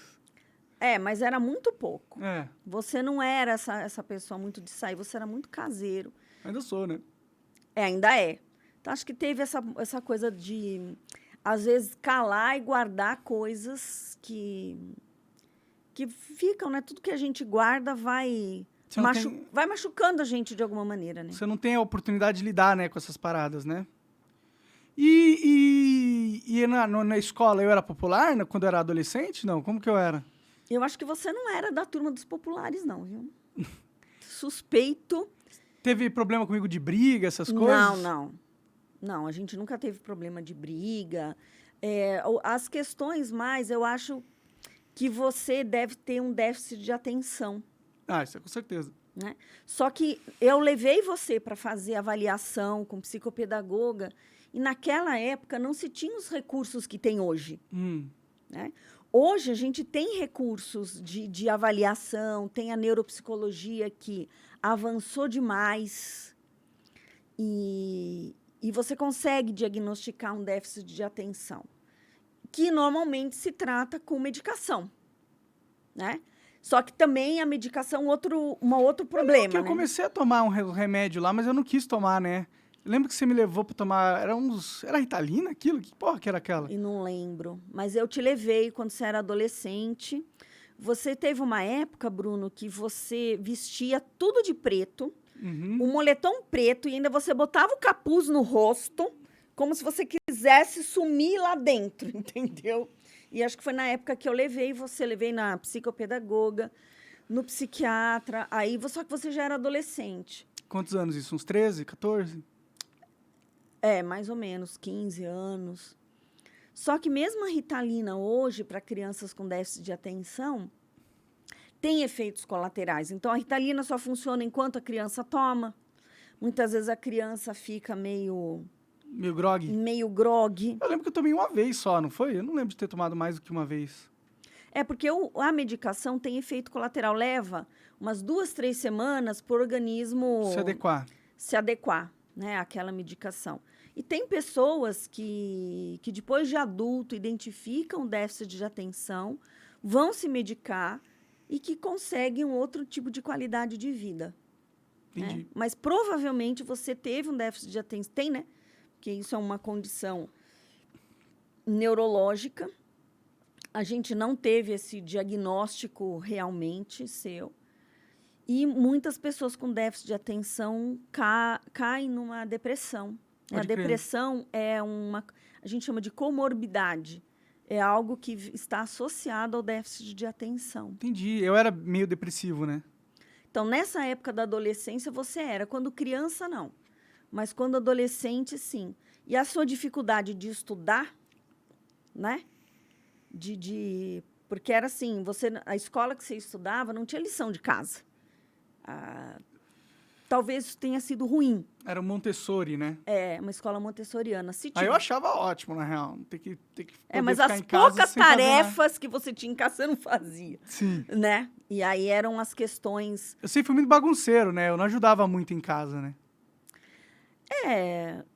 Mas era muito pouco. É, Você não era essa pessoa muito de sair, você era muito caseiro. ainda sou, né? Ainda é. Então, acho que teve essa coisa de, às vezes, calar e guardar coisas que ficam, né? Tudo que a gente guarda vai machucando a gente de alguma maneira, né? Você não tem a oportunidade de lidar, né, com essas paradas, né? E na escola eu era popular, né, quando eu era adolescente? Não, como que eu era? Eu acho que você não era da turma dos populares, não, viu? Suspeito. Teve problema comigo de briga, essas coisas? Não, a gente nunca teve problema de briga. As questões mais, eu acho que você deve ter um déficit de atenção. Isso é com certeza. Né? Só que eu levei você para fazer avaliação com psicopedagoga e naquela época não se tinha os recursos que tem hoje. Né? Hoje a gente tem recursos de avaliação, tem a neuropsicologia que avançou demais e você consegue diagnosticar um déficit de atenção, que normalmente se trata com medicação, né? Só que também a medicação um outro problema, Eu né? comecei a tomar um remédio lá, mas eu não quis tomar, né? Eu lembro que você me levou pra tomar... Era Ritalina aquilo? Que porra que era aquela? E não lembro. Mas eu te levei quando você era adolescente. Você teve uma época, Bruno, que você vestia tudo de preto, um moletom preto, e ainda você botava o capuz no rosto, como se você quisesse sumir lá dentro, entendeu? E acho que foi na época que eu levei na psicopedagoga, no psiquiatra, só que você já era adolescente. Quantos anos isso? Uns 13, 14? Mais ou menos, 15 anos. Só que mesmo a Ritalina hoje, para crianças com déficit de atenção, tem efeitos colaterais. Então, a Ritalina só funciona enquanto a criança toma. Muitas vezes a criança fica meio grogue. Eu lembro que eu tomei uma vez só, não foi? Eu não lembro de ter tomado mais do que uma vez. Porque a medicação tem efeito colateral. Leva umas 2, 3 semanas para o organismo se adequar, né, àquela medicação. E tem pessoas que depois de adulto identificam déficit de atenção, vão se medicar e que conseguem um outro tipo de qualidade de vida. Entendi. Né? Mas provavelmente você teve um déficit de atenção, tem, né? Porque isso é uma condição neurológica. A gente não teve esse diagnóstico realmente seu. E muitas pessoas com déficit de atenção caem numa depressão. A depressão a gente chama de comorbidade. É algo que está associado ao déficit de atenção. Entendi. Eu era meio depressivo, né? Então, nessa época da adolescência, você era. Quando criança, não. Mas quando adolescente, sim. E a sua dificuldade de estudar, né? Porque era assim, a escola que você estudava não tinha lição de casa. Talvez isso tenha sido ruim. Era o Montessori, né? Uma escola montessoriana. Eu achava ótimo, na real. Ter que mas ficar as em casa poucas sem fazer tarefas que você tinha em casa, você não fazia. Sim. Né? E aí eram as questões... Eu sempre fui muito bagunceiro, né? Eu não ajudava muito em casa, né?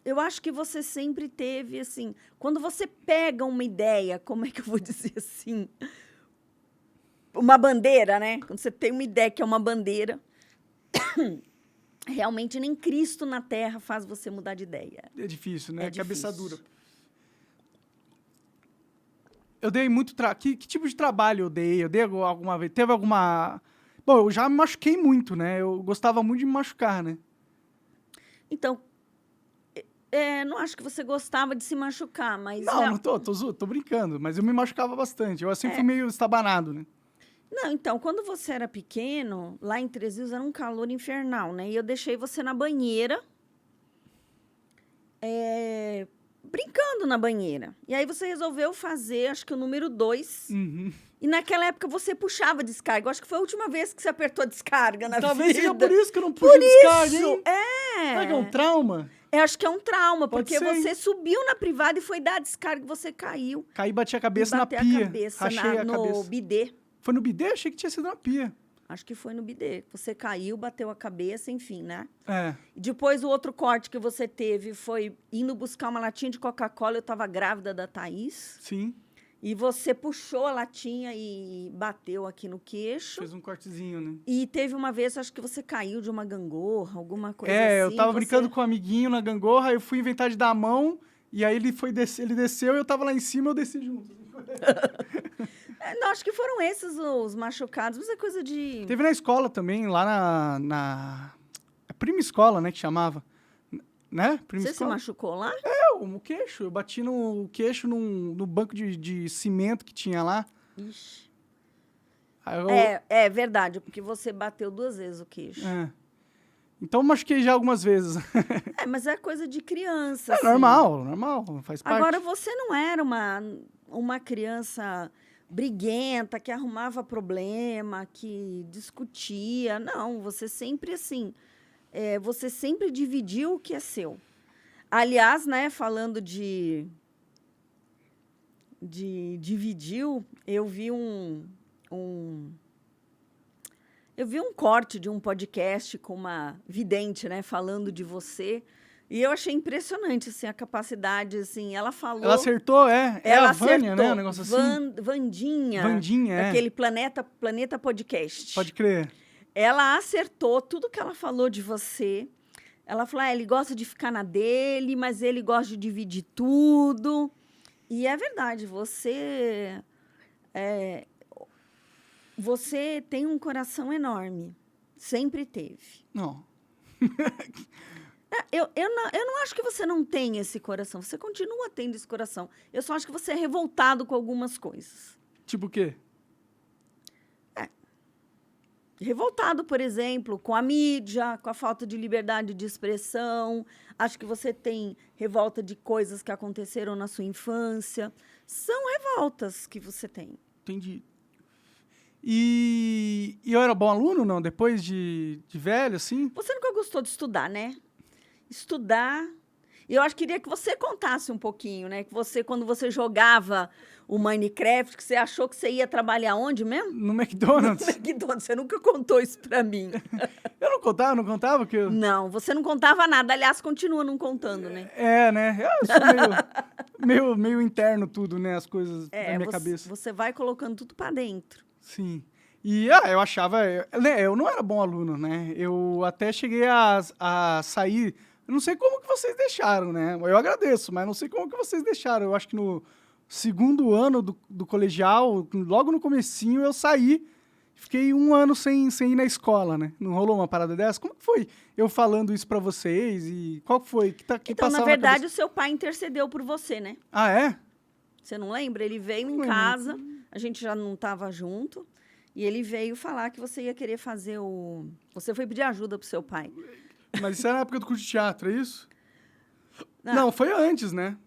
Eu acho que você sempre teve, assim... Quando você pega uma ideia, como é que eu vou dizer assim? Uma bandeira, né? Quando você tem uma ideia que é uma bandeira... Realmente nem Cristo na Terra faz você mudar de ideia. É difícil, né? É Cabeça difícil. dura. Eu dei muito... Que tipo de trabalho eu dei? Eu dei alguma vez? Teve alguma... Bom, eu já me machuquei muito, né? Eu gostava muito de me machucar, né? Então, não acho que você gostava de se machucar, mas... Não tô brincando. Mas eu me machucava bastante. Eu sempre fui meio estabanado, né? Não, então, quando você era pequeno, lá em Três Rios era um calor infernal, né? E eu deixei você na banheira, brincando na banheira. E aí você resolveu fazer, acho que o número 2. Uhum. E naquela época você puxava a descarga. Eu acho que foi a última vez que você apertou a descarga na Talvez vida. seja por isso que eu não puxo descarga, hein? Será que é um É. trauma? Eu acho que é um trauma, Pode porque ser, hein? você subiu na privada e foi dar a descarga e você caiu. Caí e bati a cabeça E na bateu pia. a cabeça Rachei a no cabeça. bidê. Foi no bidê? Achei que tinha sido na pia. Acho que foi no bidê. Você caiu, bateu a cabeça, enfim, né? É. Depois, o outro corte que você teve foi indo buscar uma latinha de Coca-Cola. Eu estava grávida da Thaís. Sim. E você puxou a latinha e bateu aqui no queixo. Fez um cortezinho, né? E teve uma vez, acho que você caiu de uma gangorra, alguma coisa É, assim. eu tava você... brincando com um amiguinho na gangorra, eu fui inventar de dar a mão, e aí ele desceu, eu tava lá em cima, eu desci junto. Não, acho que foram esses os machucados, mas é coisa de... Teve na escola também, lá na prima escola, né, que chamava. Né? Prima Você se escola. machucou lá? O queixo, eu bati no queixo no banco de cimento que tinha lá. Ixi. Aí eu- É verdade, porque você bateu 2 vezes o queixo. é. Então eu machuquei já algumas vezes. Mas é coisa de criança, É assim. normal, faz parte. Agora, você não era uma criança briguenta, que arrumava problema, que discutia. Não, você sempre, assim, você sempre dividiu o que é seu. Aliás, né, falando de dividiu, eu vi um corte de um podcast com uma vidente, né, falando de você. E eu achei impressionante, assim, a capacidade, assim, ela falou... Ela acertou, é. É Ela a Vânia, acertou. né? Um negócio assim. Vandinha. Vandinha, é. Aquele Planeta Podcast. Pode crer. Ela acertou tudo que ela falou de você. Ela falou, ele gosta de ficar na dele, mas ele gosta de dividir tudo. E é verdade, você tem um coração enorme. Sempre teve. Não. Eu não acho que você não tem esse coração. Você continua tendo esse coração. Eu só acho que você é revoltado com algumas coisas. Tipo o quê? Revoltado, por exemplo, com a mídia, com a falta de liberdade de expressão. Acho que você tem revolta de coisas que aconteceram na sua infância. São revoltas que você tem. Entendi. E eu era bom aluno, não? Depois de velho, assim? Você nunca gostou de estudar, né? Estudar. E eu acho que queria que você contasse um pouquinho, né? Que você, quando você jogava o Minecraft, que você achou que você ia trabalhar onde mesmo? No McDonald's. No McDonald's. Você nunca contou isso pra mim. Eu não contava que eu... Não, você não contava nada. Aliás, continua não contando, né? É, né? Eu sou meio interno tudo, né? As coisas na minha cabeça. Você vai colocando tudo pra dentro. Sim. E eu achava... Eu não era bom aluno, né? Eu até cheguei a sair... Eu não sei como que vocês deixaram, né? Eu agradeço, mas não sei como que vocês deixaram. Eu acho que no segundo ano do colegial, logo no comecinho, eu saí. Fiquei 1 ano sem ir na escola, né? Não rolou uma parada dessa? Como que foi eu falando isso pra vocês? E qual que foi? Que Então, na passava verdade, cabeça? o seu pai intercedeu por você, né? Ah, é? Você não lembra? Ele veio em Não casa, a gente já não estava junto, e ele veio falar que você ia querer fazer o... Você foi pedir ajuda pro seu pai. Mas isso era na época do curso de teatro, é isso? Ah. Não, foi antes, né?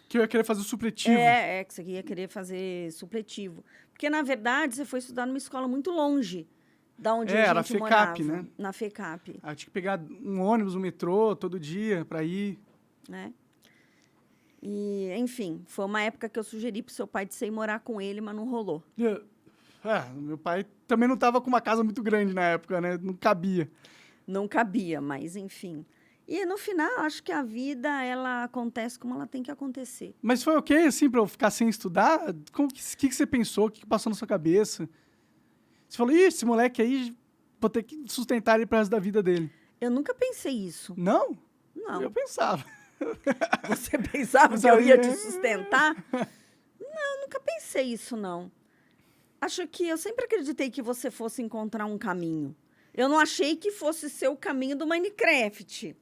Que eu ia querer fazer o supletivo. Que você ia querer fazer supletivo. Porque, na verdade, você foi estudar numa escola muito longe da onde a gente era a FECAP, morava. né? Na FECAP, Eu tinha que pegar um ônibus, um metrô, todo dia pra ir. né? E, enfim, foi uma época que eu sugeri pro seu pai de você ir morar com ele, mas não rolou. Meu pai também não tava com uma casa muito grande na época, né? Não cabia. Não cabia, mas, enfim. E, no final, acho que a vida, ela acontece como ela tem que acontecer. Mas foi ok, assim, pra eu ficar sem estudar? O que você pensou? O que passou na sua cabeça? Você falou, esse moleque aí, vou ter que sustentar ele pro resto da vida dele. Eu nunca pensei isso. Não? Não. Eu pensava. Você pensava que eu ia te sustentar? Não, nunca pensei isso, não. Acho que eu sempre acreditei que você fosse encontrar um caminho. Eu não achei que fosse ser o caminho do Minecraft.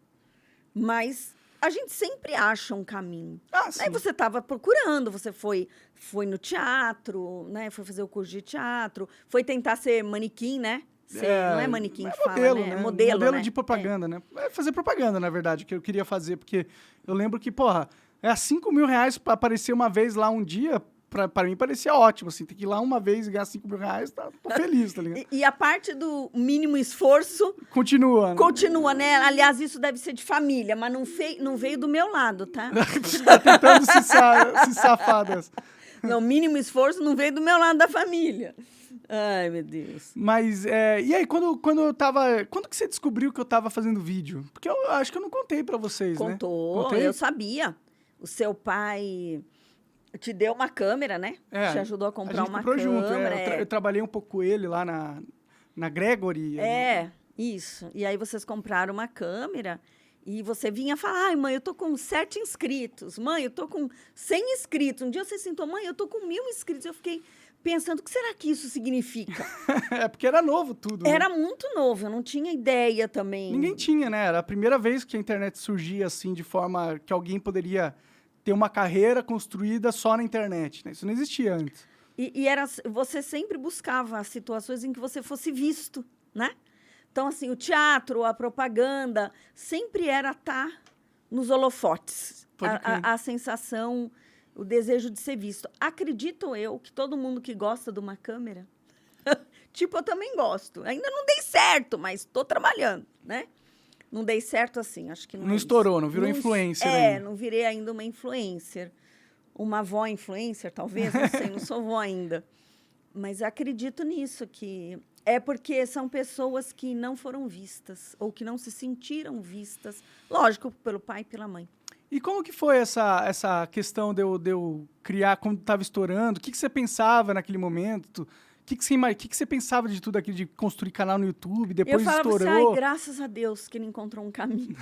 Mas a gente sempre acha um caminho. Ah, sim. Aí você estava procurando, você foi no teatro, né? Foi fazer o curso de teatro, foi tentar ser manequim, né? não é manequim que fala, modelo, né? né? É modelo, Modelo né? de propaganda, né? É fazer propaganda, na verdade, que eu queria fazer, porque eu lembro que, porra, é 5 mil reais pra aparecer uma vez lá um dia, pra mim parecia ótimo, assim, tem que ir lá uma vez e ganhar 5 mil reais, tô feliz, tá ligado? E a parte do mínimo esforço Continua, né? continua, né? Aliás, isso deve ser de família, mas não veio do meu lado, tá? Tá tentando se safar dessa. Não, mínimo esforço não veio do meu lado da família. Ai, meu Deus. Mas, e aí, quando eu tava... Quando que você descobriu que eu tava fazendo vídeo? Porque eu acho que eu não contei pra vocês, né? Contou, Contei? eu sabia. O seu pai te deu uma câmera, né? Te ajudou a comprar a gente uma comprou câmera. junto. Eu trabalhei um pouco com ele lá na Gregory. Isso. E aí vocês compraram uma câmera e você vinha falar, ai, mãe, eu tô com 7 inscritos. Mãe, eu tô com 100 inscritos. Um dia você sentou, mãe, eu tô com 1.000 inscritos. Eu fiquei pensando, o que será que isso significa? É porque era novo tudo, né? Era muito novo, eu não tinha ideia também. Ninguém tinha, né? Era a primeira vez que a internet surgia assim, de forma que alguém poderia ter uma carreira construída só na internet, né? Isso não existia antes. E você sempre buscava situações em que você fosse visto, né? Então, assim, o teatro, a propaganda, sempre era estar nos holofotes. A sensação, o desejo de ser visto. Acredito eu que todo mundo que gosta de uma câmera, tipo, eu também gosto. Ainda não dei certo, mas estou trabalhando, né? Não dei certo assim, acho que não. Não estourou, não virou influencer ainda. Não virei ainda uma influencer. Uma avó influencer, talvez, não sei, não sou vó ainda. Mas acredito nisso, que é porque são pessoas que não foram vistas, ou que não se sentiram vistas, lógico, pelo pai e pela mãe. E como que foi essa questão de eu criar, quando estava estourando? O que você pensava naquele momento? O que você pensava de tudo aquilo, de construir canal no YouTube, depois eu falava estourou? Assim, ai, graças a Deus que ele encontrou um caminho.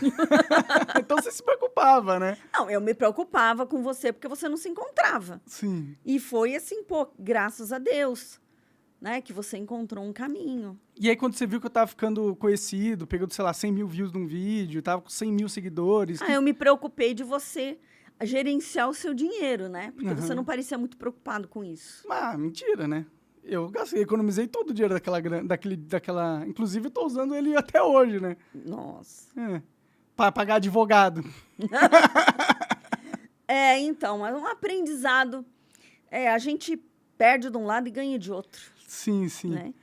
Então você se preocupava, né? Não, eu me preocupava com você porque você não se encontrava. Sim. E foi assim, pô, graças a Deus, né, que você encontrou um caminho. E aí, quando você viu que eu tava ficando conhecido, pegando, sei lá, 100 mil views num vídeo, tava com 100 mil seguidores... Eu me preocupei de você gerenciar o seu dinheiro, né? Porque você não parecia muito preocupado com isso. Mentira, né? Eu economizei todo o dinheiro daquela... Inclusive, eu tô usando ele até hoje, né? Nossa. Pra pagar advogado. Então, é um aprendizado. A gente perde de um lado e ganha de outro. Sim, sim. Né?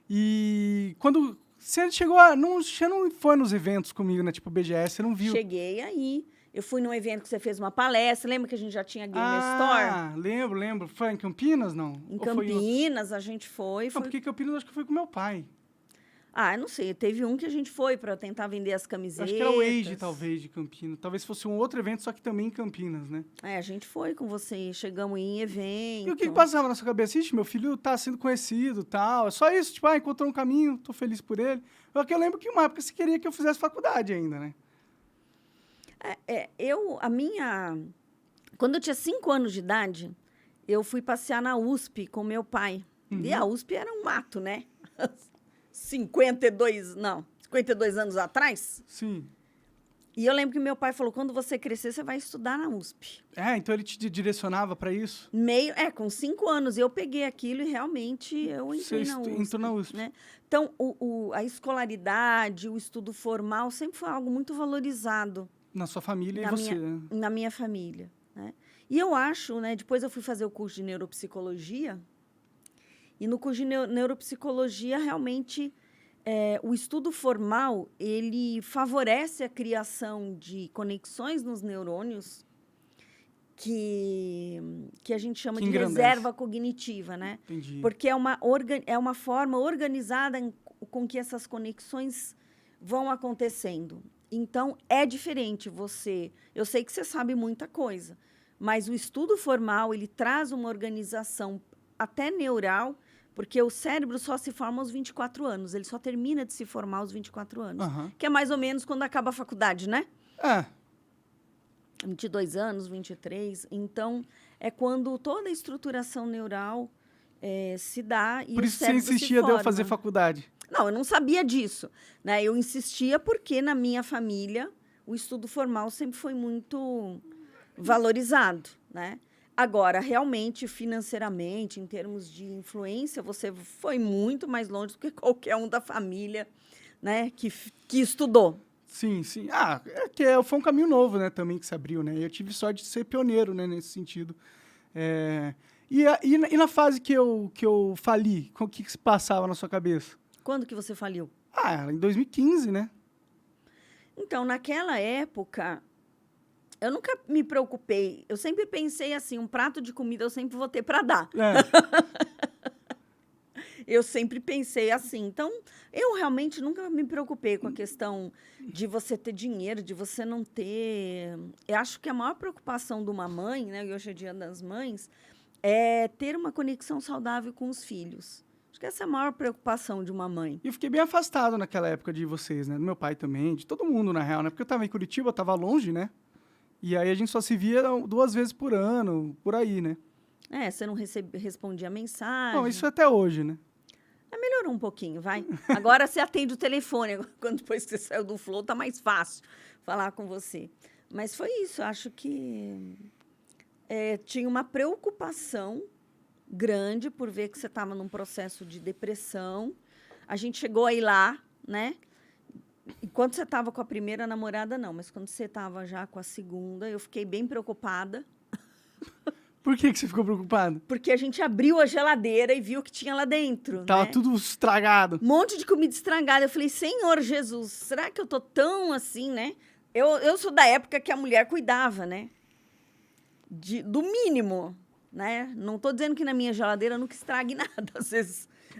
E quando você chegou a... Você não foi nos eventos comigo, né? Tipo, BGS, você não viu? Cheguei aí. Eu fui num evento que você fez uma palestra. Lembra que a gente já tinha Game Store? Lembro. Foi em Campinas, não? Em Campinas a gente foi. Não, porque Campinas eu acho que foi com meu pai. Eu não sei. Teve um que a gente foi para tentar vender as camisetas. Acho que era o Age, talvez, de Campinas. Talvez fosse um outro evento, só que também em Campinas, né? A gente foi com você. Chegamos em evento. E o que passava na sua cabeça? Ixi, meu filho tá sendo conhecido e tal. É só isso, tipo, encontrou um caminho, tô feliz por ele. Eu lembro que uma época você queria que eu fizesse faculdade ainda, né? Quando eu tinha 5 anos de idade, eu fui passear na USP com meu pai. E a USP era um mato, né? 52 anos atrás. Sim. E eu lembro que meu pai falou, quando você crescer, você vai estudar na USP. Então ele te direcionava para isso? Com 5 anos. Eu peguei aquilo e realmente eu entrei na USP. Entrou na USP. Né? Então, a escolaridade, o estudo formal sempre foi algo muito valorizado. Na sua família e você? Na minha família. Né? E eu acho, né, depois eu fui fazer o curso de neuropsicologia, e no curso de neuropsicologia, realmente, o estudo formal, ele favorece a criação de conexões nos neurônios que a gente chama de reserva cognitiva, né? Entendi. Porque é uma forma organizada com que essas conexões vão acontecendo. Então, é diferente eu sei que você sabe muita coisa, mas o estudo formal, ele traz uma organização até neural, porque o cérebro só se forma aos 24 anos, ele só termina de se formar aos 24 anos, que é mais ou menos quando acaba a faculdade, né? 22 anos, 23. Então, é quando toda a estruturação neural se dá e por o isso cérebro você insistia de eu fazer faculdade? Não, eu não sabia disso. Né? Eu insistia porque, na minha família, o estudo formal sempre foi muito valorizado. Né? Agora, realmente, financeiramente, em termos de influência, você foi muito mais longe do que qualquer um da família, né, que estudou. Sim, sim. Ah, foi um caminho novo, né, também que se abriu, né? Eu tive sorte de ser pioneiro, né, nesse sentido. É, e na fase que eu fali, o que se passava na sua cabeça? Quando que você faliu? Ah, era em 2015, né? Então, naquela época, eu nunca me preocupei. Eu sempre pensei assim, um prato de comida eu sempre vou ter para dar. É, Eu sempre pensei assim. Então, eu realmente nunca me preocupei com a questão de você ter dinheiro, de você não ter. Eu acho que a maior preocupação de uma mãe, né, e hoje é Dia das Mães, é ter uma conexão saudável com os filhos. Acho que essa é a maior preocupação de uma mãe. e eu fiquei bem afastado naquela época de vocês, né? Do meu pai também, de todo mundo, na real, né? Porque eu tava em Curitiba, eu tava longe, né? E aí a gente só se via 2 vezes por ano, por aí, né? É, você não respondia Bom, mensagem. isso até hoje, né? Melhorou um pouquinho, vai. Agora você atende o telefone. Quando depois que você saiu do Flow, tá mais fácil falar com você. Mas foi isso. Acho que tinha uma preocupação grande por ver que você estava num processo de depressão. A gente chegou a ir lá, né? Enquanto você estava com a primeira namorada, não. Mas quando você estava já com a segunda, eu fiquei bem preocupada. Por que você ficou preocupado? Porque a gente abriu a geladeira e viu o que tinha lá dentro, Tava né? tudo estragado. Um monte de comida estragada. Eu falei, Senhor Jesus, será que eu tô tão assim, né? Eu sou da época que a mulher cuidava, né? Do mínimo, né? Não tô dizendo que na minha geladeira nunca estrague nada.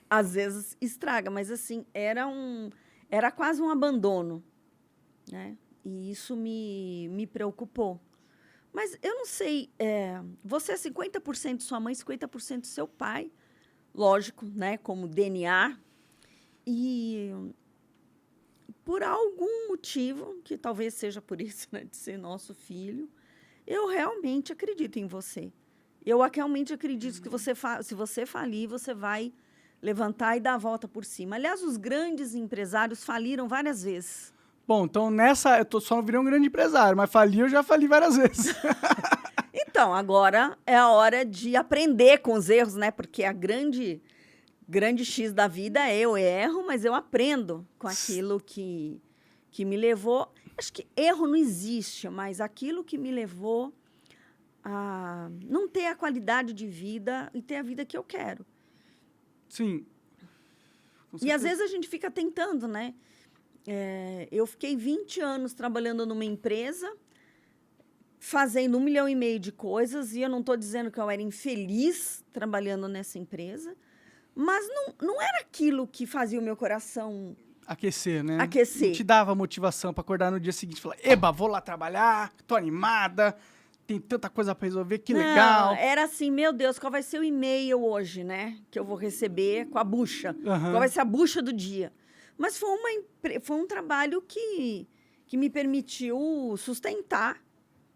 Às vezes estraga, mas assim, era quase um abandono, né? E isso me preocupou. Mas eu não sei, você é 50% sua mãe, 50% seu pai, lógico, né? Como DNA. E por algum motivo, que talvez seja por isso, né, de ser nosso filho, eu realmente acredito em você. Eu realmente acredito que se você falir, você vai levantar e dar a volta por cima. Aliás, os grandes empresários faliram várias vezes. Bom, então nessa, só não virei um grande empresário, mas falir eu já fali várias vezes. Então, agora é a hora de aprender com os erros, né? Porque a grande X da vida é eu erro, mas eu aprendo com aquilo que me levou. Acho que erro não existe, mas aquilo que me levou a não ter a qualidade de vida e ter a vida que eu quero. Sim. Com E às certeza. vezes a gente fica tentando, né? Eu fiquei 20 anos trabalhando numa empresa, fazendo 1,5 milhão de coisas, e eu não estou dizendo que eu era infeliz trabalhando nessa empresa, mas não era aquilo que fazia o meu coração Aquecer, né? aquecer. Te dava motivação pra acordar no dia seguinte e falar: eba, vou lá trabalhar, tô animada, tem tanta coisa pra resolver, que Não, legal. era assim, meu Deus, qual vai ser o e-mail hoje, né? Que eu vou receber com a bucha. Aham. Qual vai ser a bucha do dia? Mas foi um trabalho que me permitiu sustentar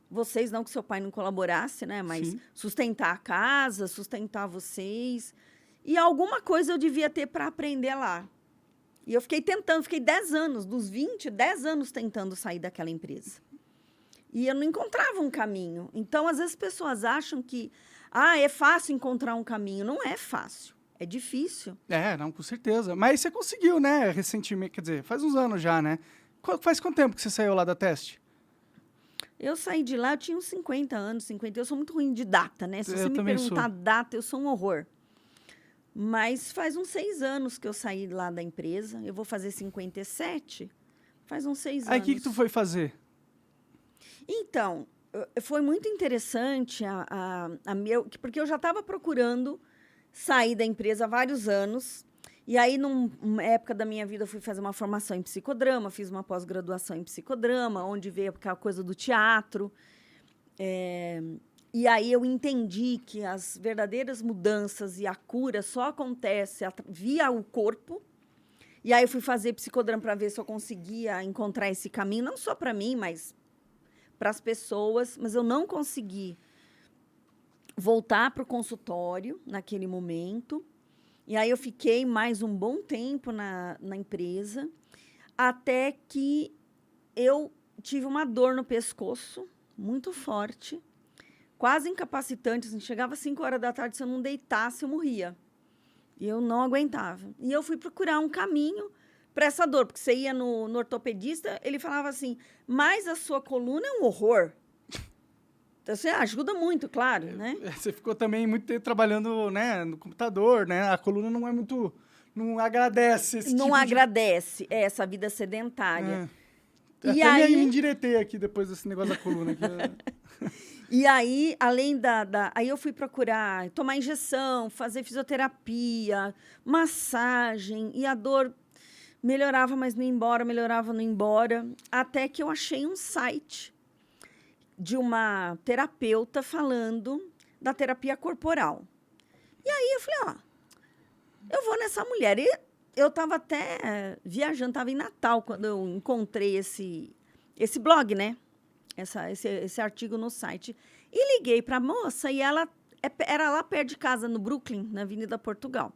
vocês, não que seu pai não colaborasse, né? Mas Sim. sustentar a casa, sustentar vocês. E alguma coisa eu devia ter para aprender lá. E eu fiquei 10 anos, dos 20, 10 anos tentando sair daquela empresa. E eu não encontrava um caminho. Então, às vezes, as pessoas acham que é fácil encontrar um caminho. Não é fácil. É difícil. Não, com certeza. Mas você conseguiu, né, recentemente, quer dizer, faz uns anos já, né? Faz quanto tempo que você saiu lá da Teste? Eu saí de lá, eu tinha uns 50 anos, 50. Eu sou muito ruim de data, né? Se você me perguntar data, eu sou um horror. Mas faz uns 6 anos que eu saí lá da empresa. Eu vou fazer 57. Faz uns 6 anos. Aí o que tu foi fazer? Então, foi muito interessante porque eu já estava procurando sair da empresa há vários anos. E aí, numa época da minha vida, eu fui fazer uma formação em psicodrama, fiz uma pós-graduação em psicodrama, onde veio aquela coisa do teatro. E aí eu entendi que as verdadeiras mudanças e a cura só acontece via o corpo. E aí eu fui fazer psicodrama para ver se eu conseguia encontrar esse caminho, não só para mim, mas para as pessoas. Mas eu não consegui voltar para o consultório naquele momento. E aí eu fiquei mais um bom tempo na empresa, até que eu tive uma dor no pescoço muito forte, quase incapacitante. Assim, chegava às 5 horas da tarde, se eu não deitasse, eu morria. E eu não aguentava. E eu fui procurar um caminho para essa dor, porque você ia no ortopedista, ele falava assim, mas a sua coluna é um horror. Então, você ajuda muito, claro, né? Você ficou também muito tempo trabalhando, né, no computador, né? A coluna não é muito... Não agradece esse Não tipo agradece essa vida sedentária. E até me endireitei aqui depois desse negócio da coluna. Aqui. E aí, além Aí eu fui procurar tomar injeção, fazer fisioterapia, massagem, e a dor melhorava, mas não ia embora, melhorava, não ia embora. Até que eu achei um site de uma terapeuta falando da terapia corporal. E aí eu falei, eu vou nessa mulher. E eu estava até viajando, estava em Natal, quando eu encontrei esse blog, né? Esse artigo no site. E liguei para a moça e ela era lá perto de casa, no Brooklyn, na Avenida Portugal.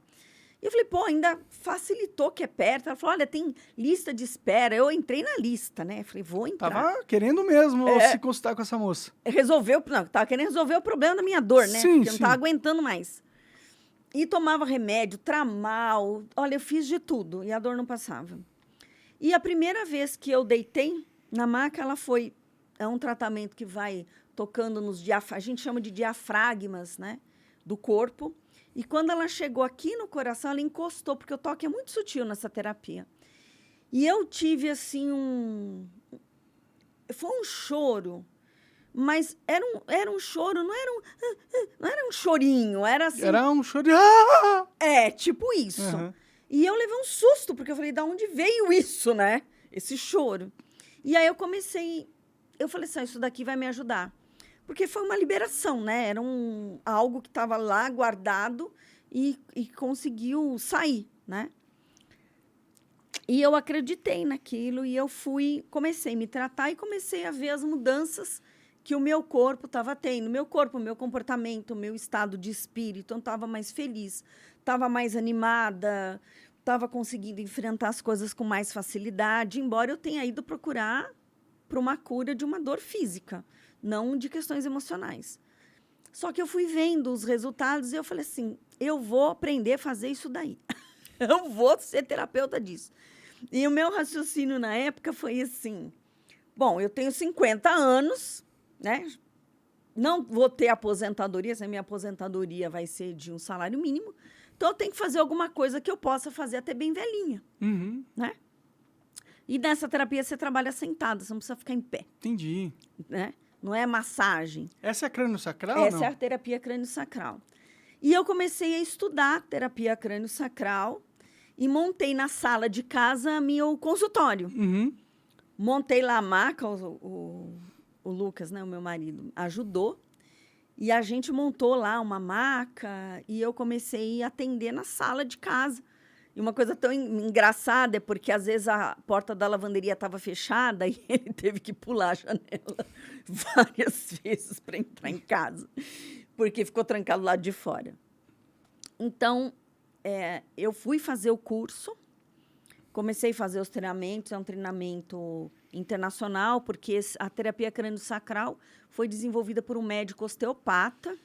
E eu falei, ainda facilitou que é perto. Ela falou, olha, tem lista de espera. Eu entrei na lista, né? Falei, vou entrar. Tava querendo mesmo se consultar com essa moça. Tava querendo resolver o problema da minha dor, né? Sim, porque eu não tava aguentando mais. E tomava remédio, tramal. Olha, eu fiz de tudo e a dor não passava. E a primeira vez que eu deitei na maca, é um tratamento que vai tocando nos a gente chama de diafragmas, né, do corpo. E quando ela chegou aqui no coração, ela encostou, porque o toque é muito sutil nessa terapia. E eu tive, assim, foi um choro, mas era um choro, não era um chorinho, era assim... Era um chorinho. Tipo isso. Uhum. E eu levei um susto, porque eu falei, de onde veio isso, né? Esse choro. E aí eu falei assim, isso daqui vai me ajudar. Porque foi uma liberação, né? Era algo que estava lá guardado e conseguiu sair, né? E eu acreditei naquilo e comecei a me tratar e comecei a ver as mudanças que o meu corpo estava tendo. Meu corpo, meu comportamento, meu estado de espírito. Eu estava mais feliz, estava mais animada, estava conseguindo enfrentar as coisas com mais facilidade, embora eu tenha ido procurar para uma cura de uma dor física, não de questões emocionais. Só que eu fui vendo os resultados e eu falei assim, eu vou aprender a fazer isso daí. Eu vou ser terapeuta disso. E o meu raciocínio na época foi assim, bom, eu tenho 50 anos, né? Não vou ter aposentadoria, a minha aposentadoria vai ser de um salário mínimo, então eu tenho que fazer alguma coisa que eu possa fazer até bem velhinha, né? E nessa terapia você trabalha sentada, você não precisa ficar em pé. Entendi. Né? Não é massagem. Essa é crânio-sacral? Essa é a terapia crânio-sacral. E eu comecei a estudar terapia crânio-sacral e montei na sala de casa meu consultório. Montei lá a maca, o Lucas, né, o meu marido, ajudou. E a gente montou lá uma maca e eu comecei a atender na sala de casa. E uma coisa tão engraçada é porque, às vezes, a porta da lavanderia estava fechada e ele teve que pular a janela várias vezes para entrar em casa, porque ficou trancado lá de fora. Então, eu fui fazer o curso, comecei a fazer os treinamentos, é um treinamento internacional, porque a terapia crânio-sacral foi desenvolvida por um médico osteopata,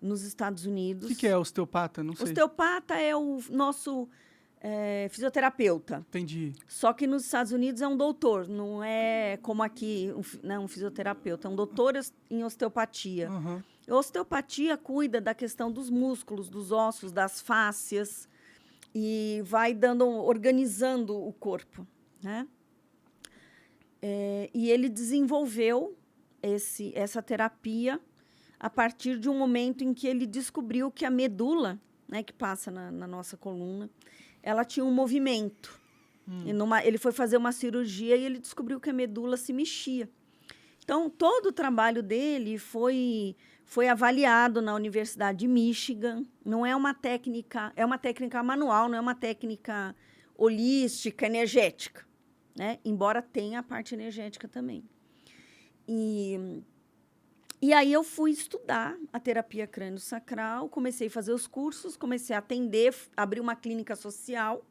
nos Estados Unidos. O que é osteopata? Não sei. Osteopata é o nosso fisioterapeuta. Entendi. Só que nos Estados Unidos é um doutor, não é como aqui um fisioterapeuta, é um doutor em osteopatia. A osteopatia cuida da questão dos músculos, dos ossos, das fáscias e vai organizando o corpo, né? E ele desenvolveu essa terapia a partir de um momento em que ele descobriu que a medula, né, que passa na nossa coluna, ela tinha um movimento. Ele foi fazer uma cirurgia e ele descobriu que a medula se mexia. Então, todo o trabalho dele foi avaliado na Universidade de Michigan. Não é uma técnica, é uma técnica manual, não é uma técnica holística, energética, né? Embora tenha a parte energética também. E aí eu fui estudar a terapia crânio-sacral, comecei a fazer os cursos, comecei a atender, abri uma clínica social.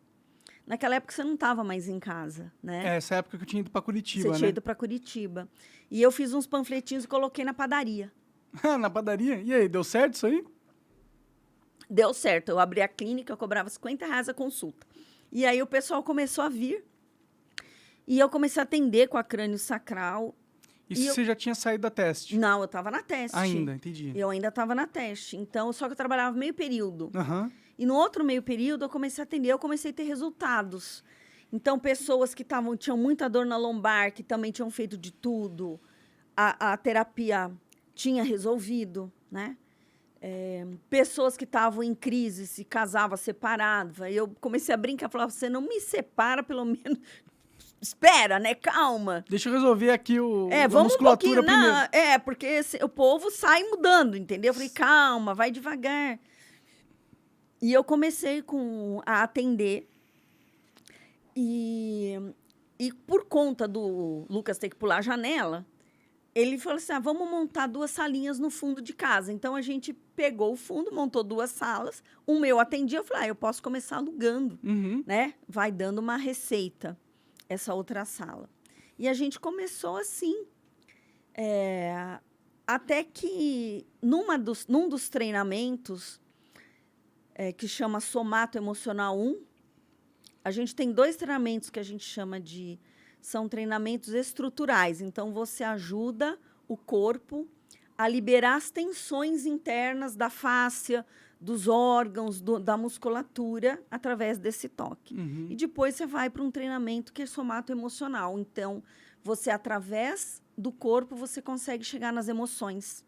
Naquela época você não estava mais em casa, né? Essa época que eu tinha ido para Curitiba, né? Você tinha ido para Curitiba. E eu fiz uns panfletinhos e coloquei na padaria. Na padaria? E aí, deu certo isso aí? Deu certo. Eu abri a clínica, eu cobrava R$ 50 a consulta. E aí o pessoal começou a vir. E eu comecei a atender com a crânio sacral. Isso você já tinha saído da teste? Não, eu estava na teste. Ainda, entendi. Eu ainda estava na teste. Então, só que eu trabalhava meio período. Aham. E no outro meio período, eu comecei a atender, eu comecei a ter resultados. Então, pessoas que tinham muita dor na lombar, que também tinham feito de tudo, a terapia tinha resolvido, né? Pessoas que estavam em crise, se casavam, separavam. Eu comecei a brincar, falava, você não me separa, pelo menos... Espera, né? Calma. Deixa eu resolver aqui a Vamos musculatura um pouquinho. primeiro. Porque o povo sai mudando, entendeu? Eu falei, calma, vai devagar. E eu comecei a atender. E por conta do Lucas ter que pular a janela, ele falou assim, vamos montar 2 salinhas no fundo de casa. Então, a gente pegou o fundo, montou 2 salas. Uma eu atendia, eu falei, eu posso começar alugando, né? Vai dando uma receita, essa outra sala. E a gente começou assim. Até que, num dos treinamentos, que chama Somato Emocional 1, a gente tem 2 treinamentos que a gente chama de... São treinamentos estruturais. Então, você ajuda o corpo a liberar as tensões internas da fáscia, dos órgãos, da musculatura, através desse toque. E depois você vai para um treinamento que é somato emocional. Então, você, através do corpo, você consegue chegar nas emoções.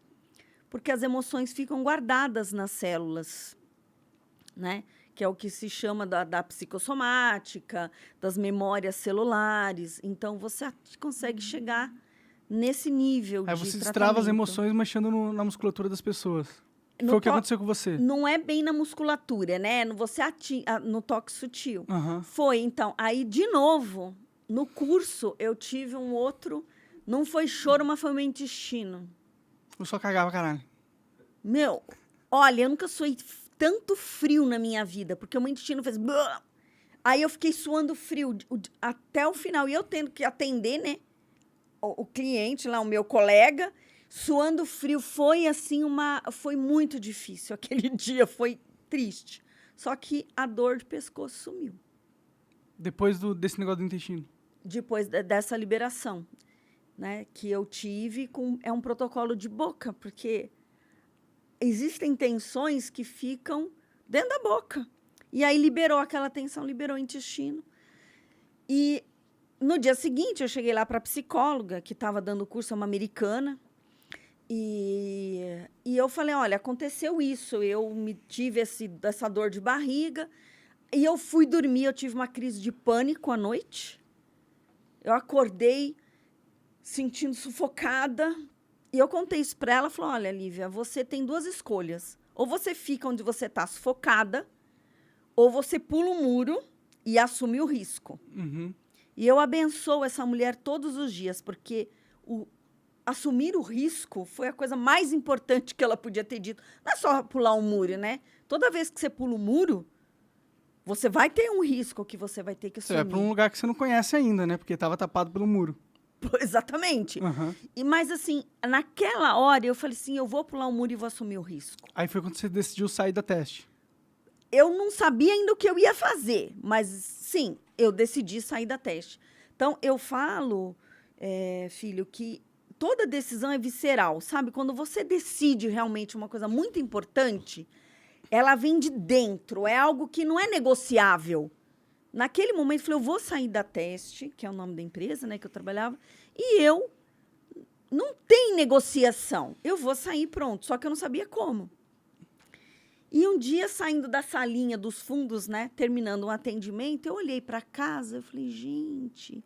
Porque as emoções ficam guardadas nas células, né? Que é o que se chama da psicossomática, das memórias celulares. Então, você consegue chegar nesse nível de tratamento. Aí você destrava as emoções mexendo na musculatura das pessoas. Foi o que aconteceu com você? Não é bem na musculatura, né? Você no toque sutil. Foi, então. Aí, de novo, no curso, eu tive um outro... Não foi choro, mas foi meu intestino. Eu só cagava, caralho. Meu, olha, eu nunca suei tanto frio na minha vida, porque o meu intestino fez... Aí eu fiquei suando frio até o final. E eu tendo que atender, né? O cliente lá, o meu colega, suando frio. Foi assim foi muito difícil. Aquele dia foi triste. Só que a dor de pescoço sumiu. Depois desse negócio do intestino? Depois dessa liberação, né? Que eu tive é um protocolo de boca, porque existem tensões que ficam dentro da boca. E aí liberou aquela tensão, liberou o intestino. E no dia seguinte, eu cheguei lá para a psicóloga, que estava dando o curso, uma americana, e eu falei, olha, aconteceu isso, eu tive essa dor de barriga, e eu fui dormir, eu tive uma crise de pânico à noite. Eu acordei sentindo sufocada, e eu contei isso para ela, falei, olha, Lívia, você tem 2 escolhas. Ou você fica onde você está sufocada, ou você pula um muro e assume o risco. E eu abençoo essa mulher todos os dias, porque assumir o risco foi a coisa mais importante que ela podia ter dito. Não é só pular um muro, né? Toda vez que você pula um muro, você vai ter um risco que você vai ter que assumir. Você vai para um lugar que você não conhece ainda, né? Porque estava tapado pelo muro. Exatamente. Mas, assim, naquela hora, eu falei assim, eu vou pular um muro e vou assumir o risco. Aí foi quando você decidiu sair da teste. Eu não sabia ainda o que eu ia fazer, mas, sim, eu decidi sair da teste. Então, eu falo, filho, que toda decisão é visceral, sabe? Quando você decide realmente uma coisa muito importante, ela vem de dentro, é algo que não é negociável. Naquele momento, eu falei, eu vou sair da teste, que é o nome da empresa, né, que eu trabalhava, e não tem negociação. Eu vou sair, pronto, só que eu não sabia como. E um dia, saindo da salinha dos fundos, né, terminando um atendimento, eu olhei para casa, eu falei, gente,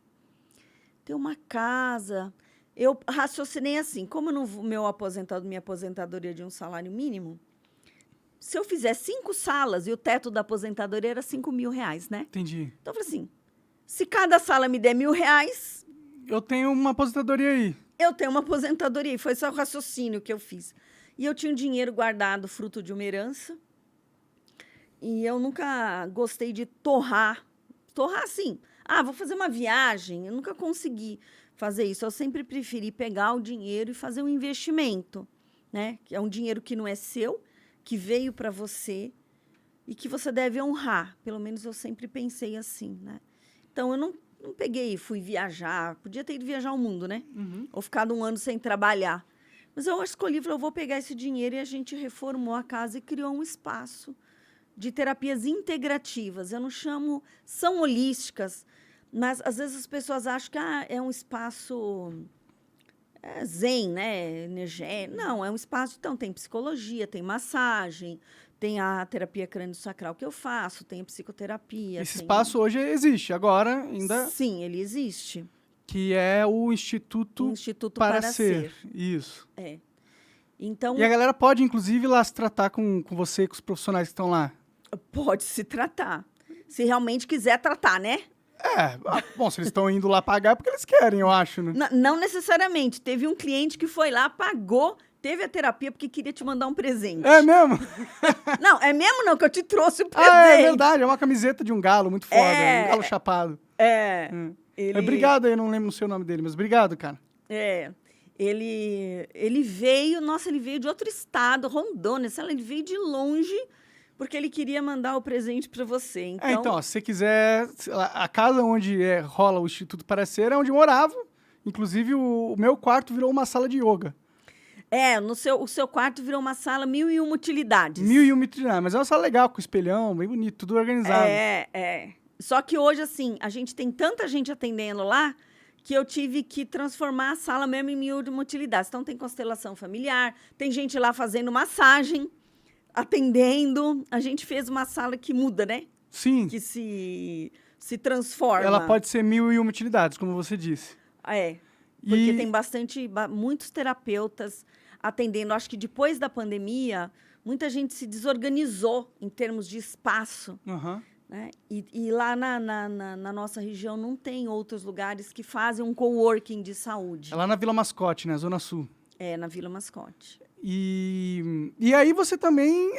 tem uma casa. Eu raciocinei assim, como minha aposentadoria de um salário mínimo, se eu fizer 5 salas e o teto da aposentadoria era R$ 5.000, né? Entendi. Então, eu falei assim, se cada sala me der R$ 1.000... Eu tenho uma aposentadoria aí. Eu tenho uma aposentadoria. E foi só o raciocínio que eu fiz. E eu tinha um dinheiro guardado, fruto de uma herança. E eu nunca gostei de torrar. Torrar, assim. Vou fazer uma viagem. Eu nunca consegui fazer isso. Eu sempre preferi pegar o dinheiro e fazer um investimento, né? Que é um dinheiro que não é seu, que veio para você e que você deve honrar. Pelo menos eu sempre pensei assim, né? Então, eu não peguei e fui viajar. Podia ter ido viajar o mundo, né? Ou ficado 1 ano sem trabalhar. Mas eu escolhi, falei, eu vou pegar esse dinheiro, e a gente reformou a casa e criou um espaço de terapias integrativas. Eu não chamo, são holísticas, mas às vezes as pessoas acham que é um espaço zen, né? Energético. Não, é um espaço, então tem psicologia, tem massagem, tem a terapia crânio-sacral que eu faço, tem a psicoterapia. Esse espaço hoje existe, agora ainda... Sim, ele existe. Que é o Instituto para Ser. Isso. É. Então, e a galera pode, inclusive, ir lá se tratar com você, com os profissionais que estão lá. Pode se tratar. Se realmente quiser tratar, né? Bom, se eles estão indo lá pagar é porque eles querem, eu acho, né? Não necessariamente. Teve um cliente que foi lá, pagou, teve a terapia porque queria te mandar um presente. É mesmo? Não, é mesmo não, que eu te trouxe o presente. É verdade. É uma camiseta de um galo muito foda. Um galo chapado. Obrigado aí, eu não lembro o seu nome dele, mas obrigado, cara. Ele veio, ele veio de outro estado, Rondônia, ele veio de longe, porque ele queria mandar o presente para você. Então, se você quiser, a casa onde rola o Instituto para Ser é onde eu morava. Inclusive, o meu quarto virou uma sala de yoga. O seu quarto virou uma sala 1001 utilidades. 1001 utilidades, mas é uma sala legal, com espelhão, bem bonito, tudo organizado. Só que hoje, assim, a gente tem tanta gente atendendo lá que eu tive que transformar a sala mesmo em 1001 utilidades. Então, tem constelação familiar, tem gente lá fazendo massagem, atendendo. A gente fez uma sala que muda, né? Sim. Que se transforma. Ela pode ser 1001 utilidades, como você disse. Porque tem muitos terapeutas atendendo. Acho que depois da pandemia, muita gente se desorganizou em termos de espaço. Né? E lá na nossa região não tem outros lugares que fazem um coworking de saúde. É lá na Vila Mascote, né? Zona Sul. Na Vila Mascote. E aí você também...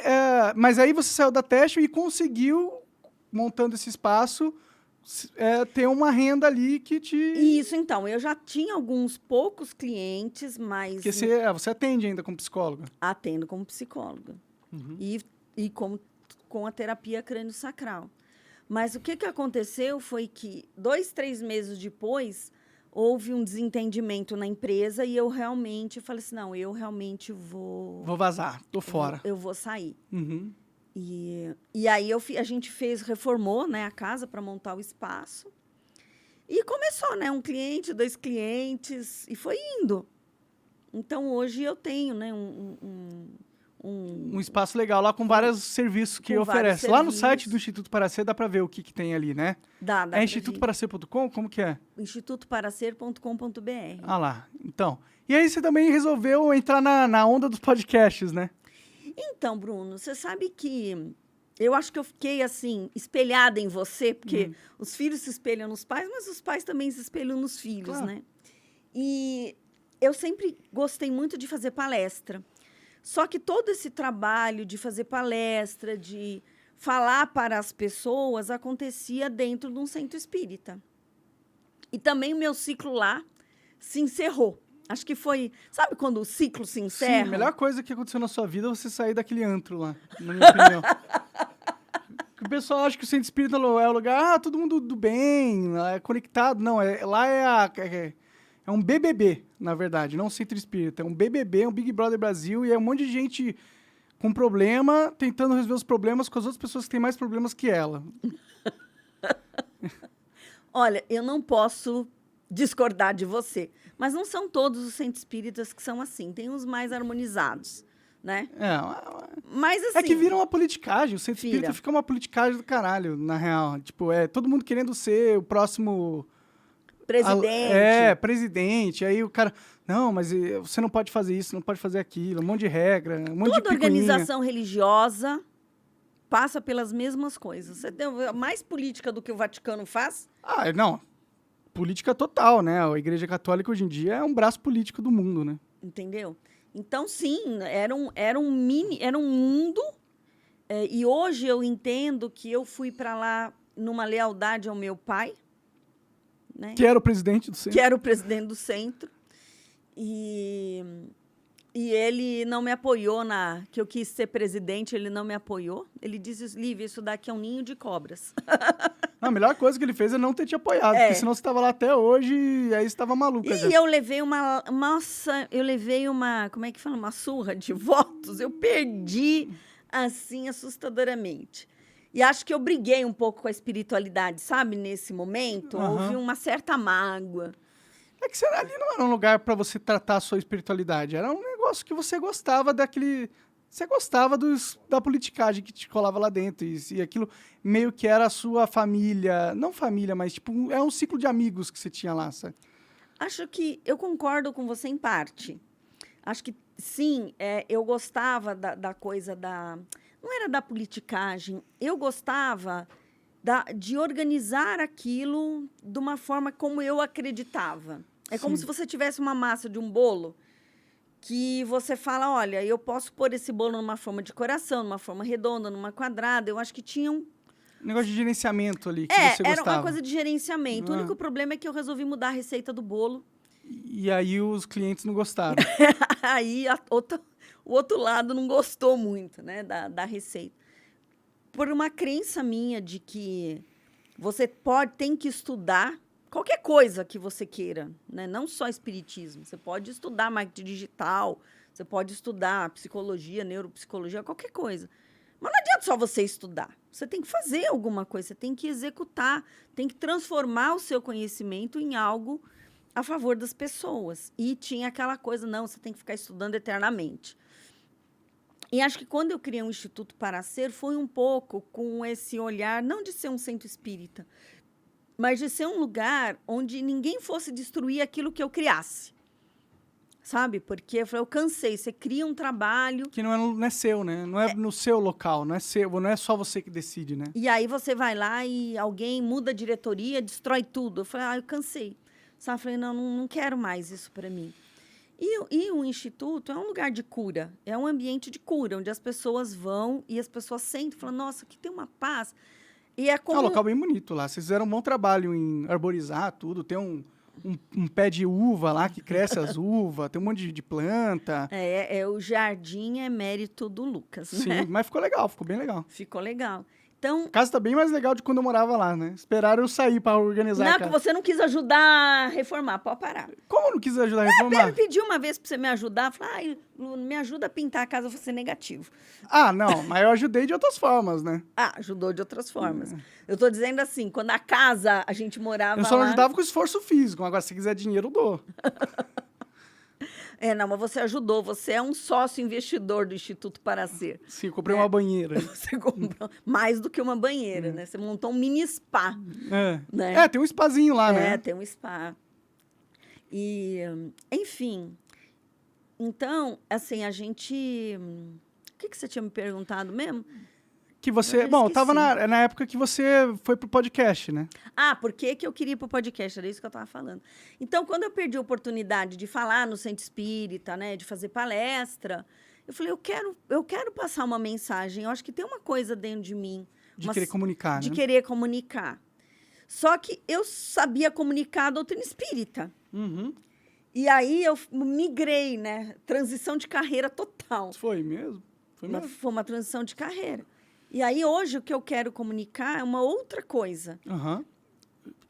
mas aí você saiu da Teste e conseguiu, montando esse espaço, ter uma renda ali que te... Isso, então. Eu já tinha alguns poucos clientes, mas... Porque você atende ainda como psicóloga. Atendo como psicóloga. E com a terapia crânio-sacral. Mas o que aconteceu foi que 2, 3 meses depois, houve um desentendimento na empresa e eu realmente falei assim, não, eu realmente vou... Vou vazar, tô fora. Eu vou sair. E aí a gente reformou, né, a casa para montar o espaço. E começou, né, 1 cliente, 2 clientes, e foi indo. Então, hoje eu tenho, né, um espaço legal lá com vários serviços que oferece. Lá no site do Instituto para Ser dá para ver o que tem ali, né? Dá é institutoparacer.com? Como que é? institutoparacer.com.br. Ah lá, então. E aí você também resolveu entrar na onda dos podcasts, né? Então, Bruno, você sabe que eu acho que eu fiquei, assim, espelhada em você, porque os filhos se espelham nos pais, mas os pais também se espelham nos filhos, claro, né? E eu sempre gostei muito de fazer palestra. Só que todo esse trabalho de fazer palestra, de falar para as pessoas, acontecia dentro de um centro espírita. E também o meu ciclo lá se encerrou. Acho que foi... Sabe quando o ciclo se encerra? Sim, a melhor coisa que aconteceu na sua vida é você sair daquele antro lá, na minha opinião. O pessoal acha que o centro espírita é o lugar, todo mundo do bem, é conectado. Não, lá é um BBB, na verdade, não um centro espírita. É um BBB, um Big Brother Brasil, e é um monte de gente com problema, tentando resolver os problemas com as outras pessoas que têm mais problemas que ela. Olha, eu não posso discordar de você, mas não são todos os centros espíritas que são assim. Tem uns mais harmonizados, né? Mas assim... É que vira uma politicagem. O centro espírita fica uma politicagem do caralho, na real. Tipo, todo mundo querendo ser o próximo... Presidente. Presidente. Aí o cara... Não, mas você não pode fazer isso, não pode fazer aquilo. Um monte de regra, um monte de picuinha. Toda organização religiosa passa pelas mesmas coisas. Você tem mais política do que o Vaticano faz? Não. Política total, né? A Igreja Católica, hoje em dia, é um braço político do mundo, né? Entendeu? Então, sim, era um mundo. E hoje eu entendo que eu fui para lá numa lealdade ao meu pai, né? Que era o presidente do centro. Que era o presidente do centro. E E ele não me apoiou que eu quis ser presidente, ele não me apoiou. Ele disse, Lívia, isso daqui é um ninho de cobras. A melhor coisa que ele fez é não ter te apoiado, porque senão você estava lá até hoje e aí você estava maluca. E eu levei uma, como é que fala? Uma surra de votos. Eu perdi, assim, assustadoramente. E acho que eu briguei um pouco com a espiritualidade, sabe? Nesse momento, houve uma certa mágoa. É que ali não era um lugar para você tratar a sua espiritualidade. Era um negócio que você gostava daquele... Você gostava da politicagem que te colava lá dentro. E aquilo meio que era a sua família. Não família, mas tipo, é um ciclo de amigos que você tinha lá, sabe? Acho que eu concordo com você em parte. Acho que, sim, eu gostava da coisa da... Não era da politicagem. Eu gostava de organizar aquilo de uma forma como eu acreditava. É como se você tivesse uma massa de um bolo que você fala, olha, eu posso pôr esse bolo numa forma de coração, numa forma redonda, numa quadrada. Eu acho que tinha um negócio de gerenciamento ali que você gostava. Era uma coisa de gerenciamento. O único problema é que eu resolvi mudar a receita do bolo. E aí os clientes não gostaram. Aí o outro lado não gostou muito, né, da receita. Por uma crença minha de que você tem que estudar qualquer coisa que você queira, né? Não só espiritismo. Você pode estudar marketing digital, você pode estudar psicologia, neuropsicologia, qualquer coisa. Mas não adianta só você estudar. Você tem que fazer alguma coisa, você tem que executar, tem que transformar o seu conhecimento em algo a favor das pessoas. E tinha aquela coisa, não, você tem que ficar estudando eternamente. E acho que quando eu criei um Instituto para Ser, foi um pouco com esse olhar, não de ser um centro espírita, mas de ser um lugar onde ninguém fosse destruir aquilo que eu criasse. Sabe? Porque eu cansei. Você cria um trabalho... Que não é seu, né? Não é no seu local, não é seu, não é só você que decide, né? E aí você vai lá e alguém muda a diretoria, destrói tudo. Eu falei, eu cansei. Sabe? Eu falei, não quero mais isso para mim. E o Instituto é um lugar de cura, é um ambiente de cura, onde as pessoas vão e as pessoas sentem e falam, nossa, aqui tem uma paz. E é como... É um local bem bonito lá. Vocês fizeram um bom trabalho em arborizar tudo. Tem um pé de uva lá que cresce as uvas, tem um monte de planta. O jardim é mérito do Lucas, Sim, né? mas ficou legal, ficou bem legal. Ficou legal. Então, a casa tá bem mais legal de quando eu morava lá, né? Esperaram eu sair para organizar a casa. Não, que você não quis ajudar a reformar, pode parar. Como não quis ajudar a reformar? Eu pedi uma vez para você me ajudar, falei, me ajuda a pintar a casa, você negativo. Ah, não, mas eu ajudei de outras formas, né? Ajudou de outras formas. Eu tô dizendo assim, quando a casa a gente morava lá... Eu só não lá... ajudava com esforço físico, agora se quiser dinheiro, eu dou. Não, mas você ajudou, você é um sócio investidor do Instituto para Ser. Sim, eu comprei uma banheira. Você comprou mais do que uma banheira, né? Você montou um mini spa. Né? Tem um spazinho lá, né? Tem um spa. E, enfim, então, assim, a gente... O que você tinha me perguntado mesmo? Que você... Bom, estava na época que você foi pro podcast, né? Por que eu queria ir pro podcast? Era isso que eu estava falando. Então, quando eu perdi a oportunidade de falar no Centro Espírita, né, de fazer palestra, eu falei, eu quero passar uma mensagem. Eu acho que tem uma coisa dentro de mim. De querer comunicar, de né? querer comunicar. Só que eu sabia comunicar a doutrina espírita. Uhum. E aí eu migrei, né? Transição de carreira total. Foi mesmo? Foi uma transição de carreira. E aí, hoje, o que eu quero comunicar é uma outra coisa. Uhum.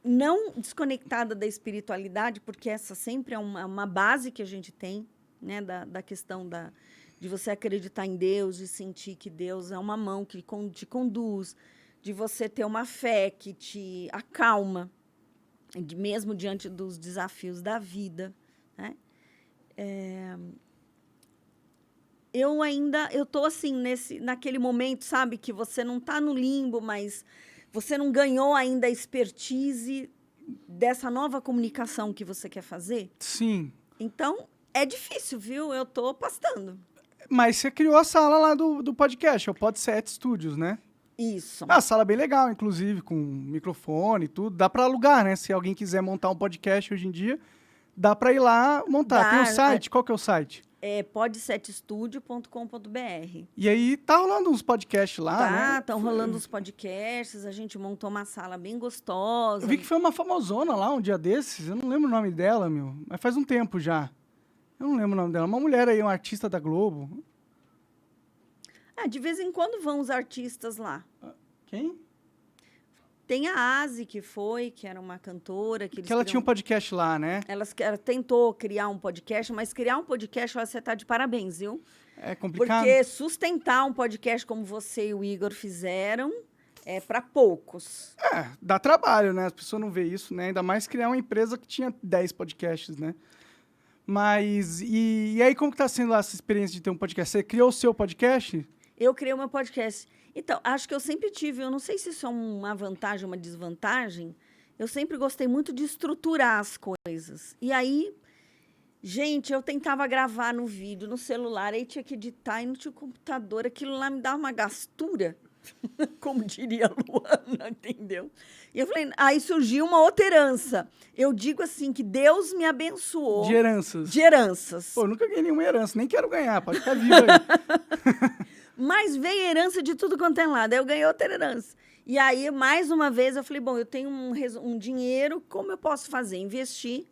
Não desconectada da espiritualidade, porque essa sempre é uma base que a gente tem, né? Da questão de você acreditar em Deus, de sentir que Deus é uma mão que te conduz, de você ter uma fé que te acalma, mesmo diante dos desafios da vida, né? Eu tô assim, naquele momento, sabe? Que você não está no limbo, mas você não ganhou ainda a expertise dessa nova comunicação que você quer fazer. Sim. Então, é difícil, viu? Eu tô pastando. Mas você criou a sala lá do podcast, é o Pod7 Studios, né? Isso. A sala bem legal, inclusive, com microfone e tudo. Dá para alugar, né? Se alguém quiser montar um podcast hoje em dia, dá para ir lá montar. Tem um site? Qual que é o site? É pod7studio.com.br. E aí, tá rolando uns podcasts lá, né? Estão rolando os podcasts, a gente montou uma sala bem gostosa. Eu vi que foi uma famosona lá um dia desses, eu não lembro o nome dela, mas faz um tempo já. Eu não lembro o nome dela. Uma mulher aí, uma artista da Globo. De vez em quando vão os artistas lá. Quem? Tem a Asi, que era uma cantora. Que ela tinha um podcast lá, né? Ela tentou criar um podcast, mas criar um podcast, você tá de parabéns, viu? É complicado. Porque sustentar um podcast como você e o Igor fizeram é para poucos. Dá trabalho, né? As pessoas não veem isso, né? Ainda mais criar uma empresa que tinha 10 podcasts, né? Mas, e aí como que tá sendo essa experiência de ter um podcast? Você criou o seu podcast? Eu criei o meu podcast. Então, acho que eu sempre tive, eu não sei se isso é uma vantagem ou uma desvantagem, eu sempre gostei muito de estruturar as coisas. E aí, gente, eu tentava gravar no vídeo, no celular, aí tinha que editar, e não tinha computador, aquilo lá me dava uma gastura, como diria a Luana, entendeu? E eu falei, aí surgiu uma outra herança. Eu digo assim, que Deus me abençoou. De heranças. De heranças. Pô, eu nunca ganhei nenhuma herança, nem quero ganhar, pode ficar vivo aí. Mas veio herança de tudo quanto é lado. Aí eu ganhei outra herança. E aí, mais uma vez, eu falei, bom, eu tenho um dinheiro, como eu posso fazer? Investir,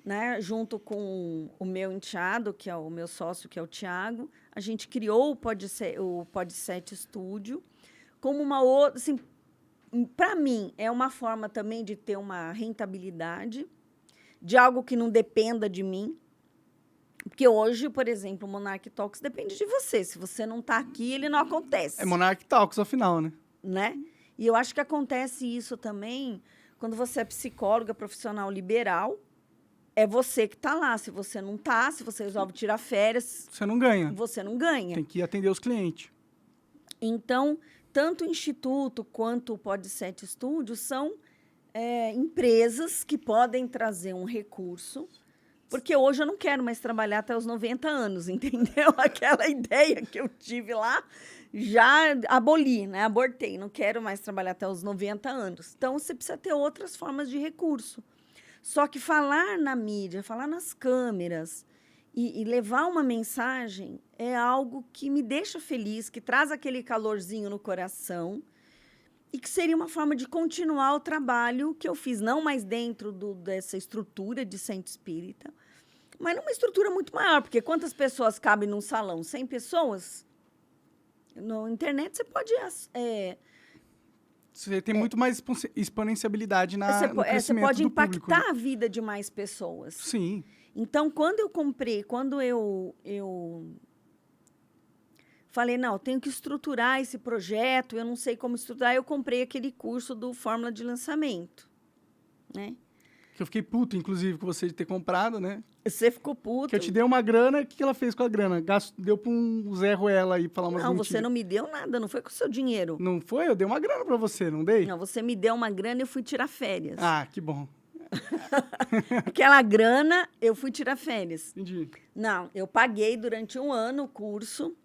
né? Junto com o meu enteado, que é o meu sócio, que é o Tiago. A gente criou o Podset Studio como uma outra... Assim, para mim, é uma forma também de ter uma rentabilidade, de algo que não dependa de mim. Porque hoje, por exemplo, o Monarch Talks depende de você. Se você não está aqui, ele não acontece. É Monarch Talks, afinal, né? E eu acho que acontece isso também quando você é psicóloga profissional liberal. É você que está lá. Se você não está, se você resolve tirar férias... Você não ganha. Você não ganha. Tem que atender os clientes. Então, tanto o Instituto quanto o Podset Studio são empresas que podem trazer um recurso. Porque hoje eu não quero mais trabalhar até os 90 anos, entendeu? Aquela ideia que eu tive lá, já aboli, né? Abortei. Não quero mais trabalhar até os 90 anos. Então, você precisa ter outras formas de recurso. Só que falar na mídia, falar nas câmeras e levar uma mensagem é algo que me deixa feliz, que traz aquele calorzinho no coração e que seria uma forma de continuar o trabalho que eu fiz, não mais dentro dessa estrutura de centro espírita, mas numa estrutura muito maior, porque quantas pessoas cabem num salão? 100 pessoas? Na internet você pode... Você tem muito mais exponenciabilidade no crescimento você pode do impactar público, né? a vida de mais pessoas. Sim. Então, quando eu falei, não, eu tenho que estruturar esse projeto, eu não sei como estruturar, eu comprei aquele curso do Fórmula de Lançamento, né? Que eu fiquei puto, inclusive, com você de ter comprado, né? Você ficou puto. Que eu te dei uma grana, o que ela fez com a grana? Deu pra um Zé Ruela aí falar umas Não, mentiras. você não me deu nada, não foi com o seu dinheiro. Não foi? Eu dei uma grana pra você, não dei? Não, você me deu uma grana e eu fui tirar férias. Ah, que bom. Aquela grana, eu fui tirar férias. Entendi. Não, eu paguei durante 1 ano o curso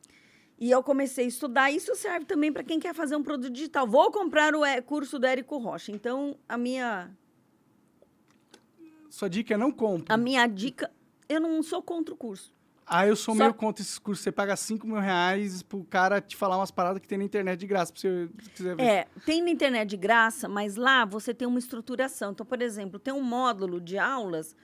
e eu comecei a estudar. Isso serve também para quem quer fazer um produto digital. Vou comprar o curso do Érico Rocha. Então, Sua dica é não compre. a minha dica... Eu não sou contra o curso. Ah, eu sou meio contra esses cursos. Você paga R$5.000 pro cara te falar umas paradas que tem na internet de graça, pra você se quiser ver. Tem na internet de graça, mas lá você tem uma estruturação. Então, por exemplo, tem um módulo de aulas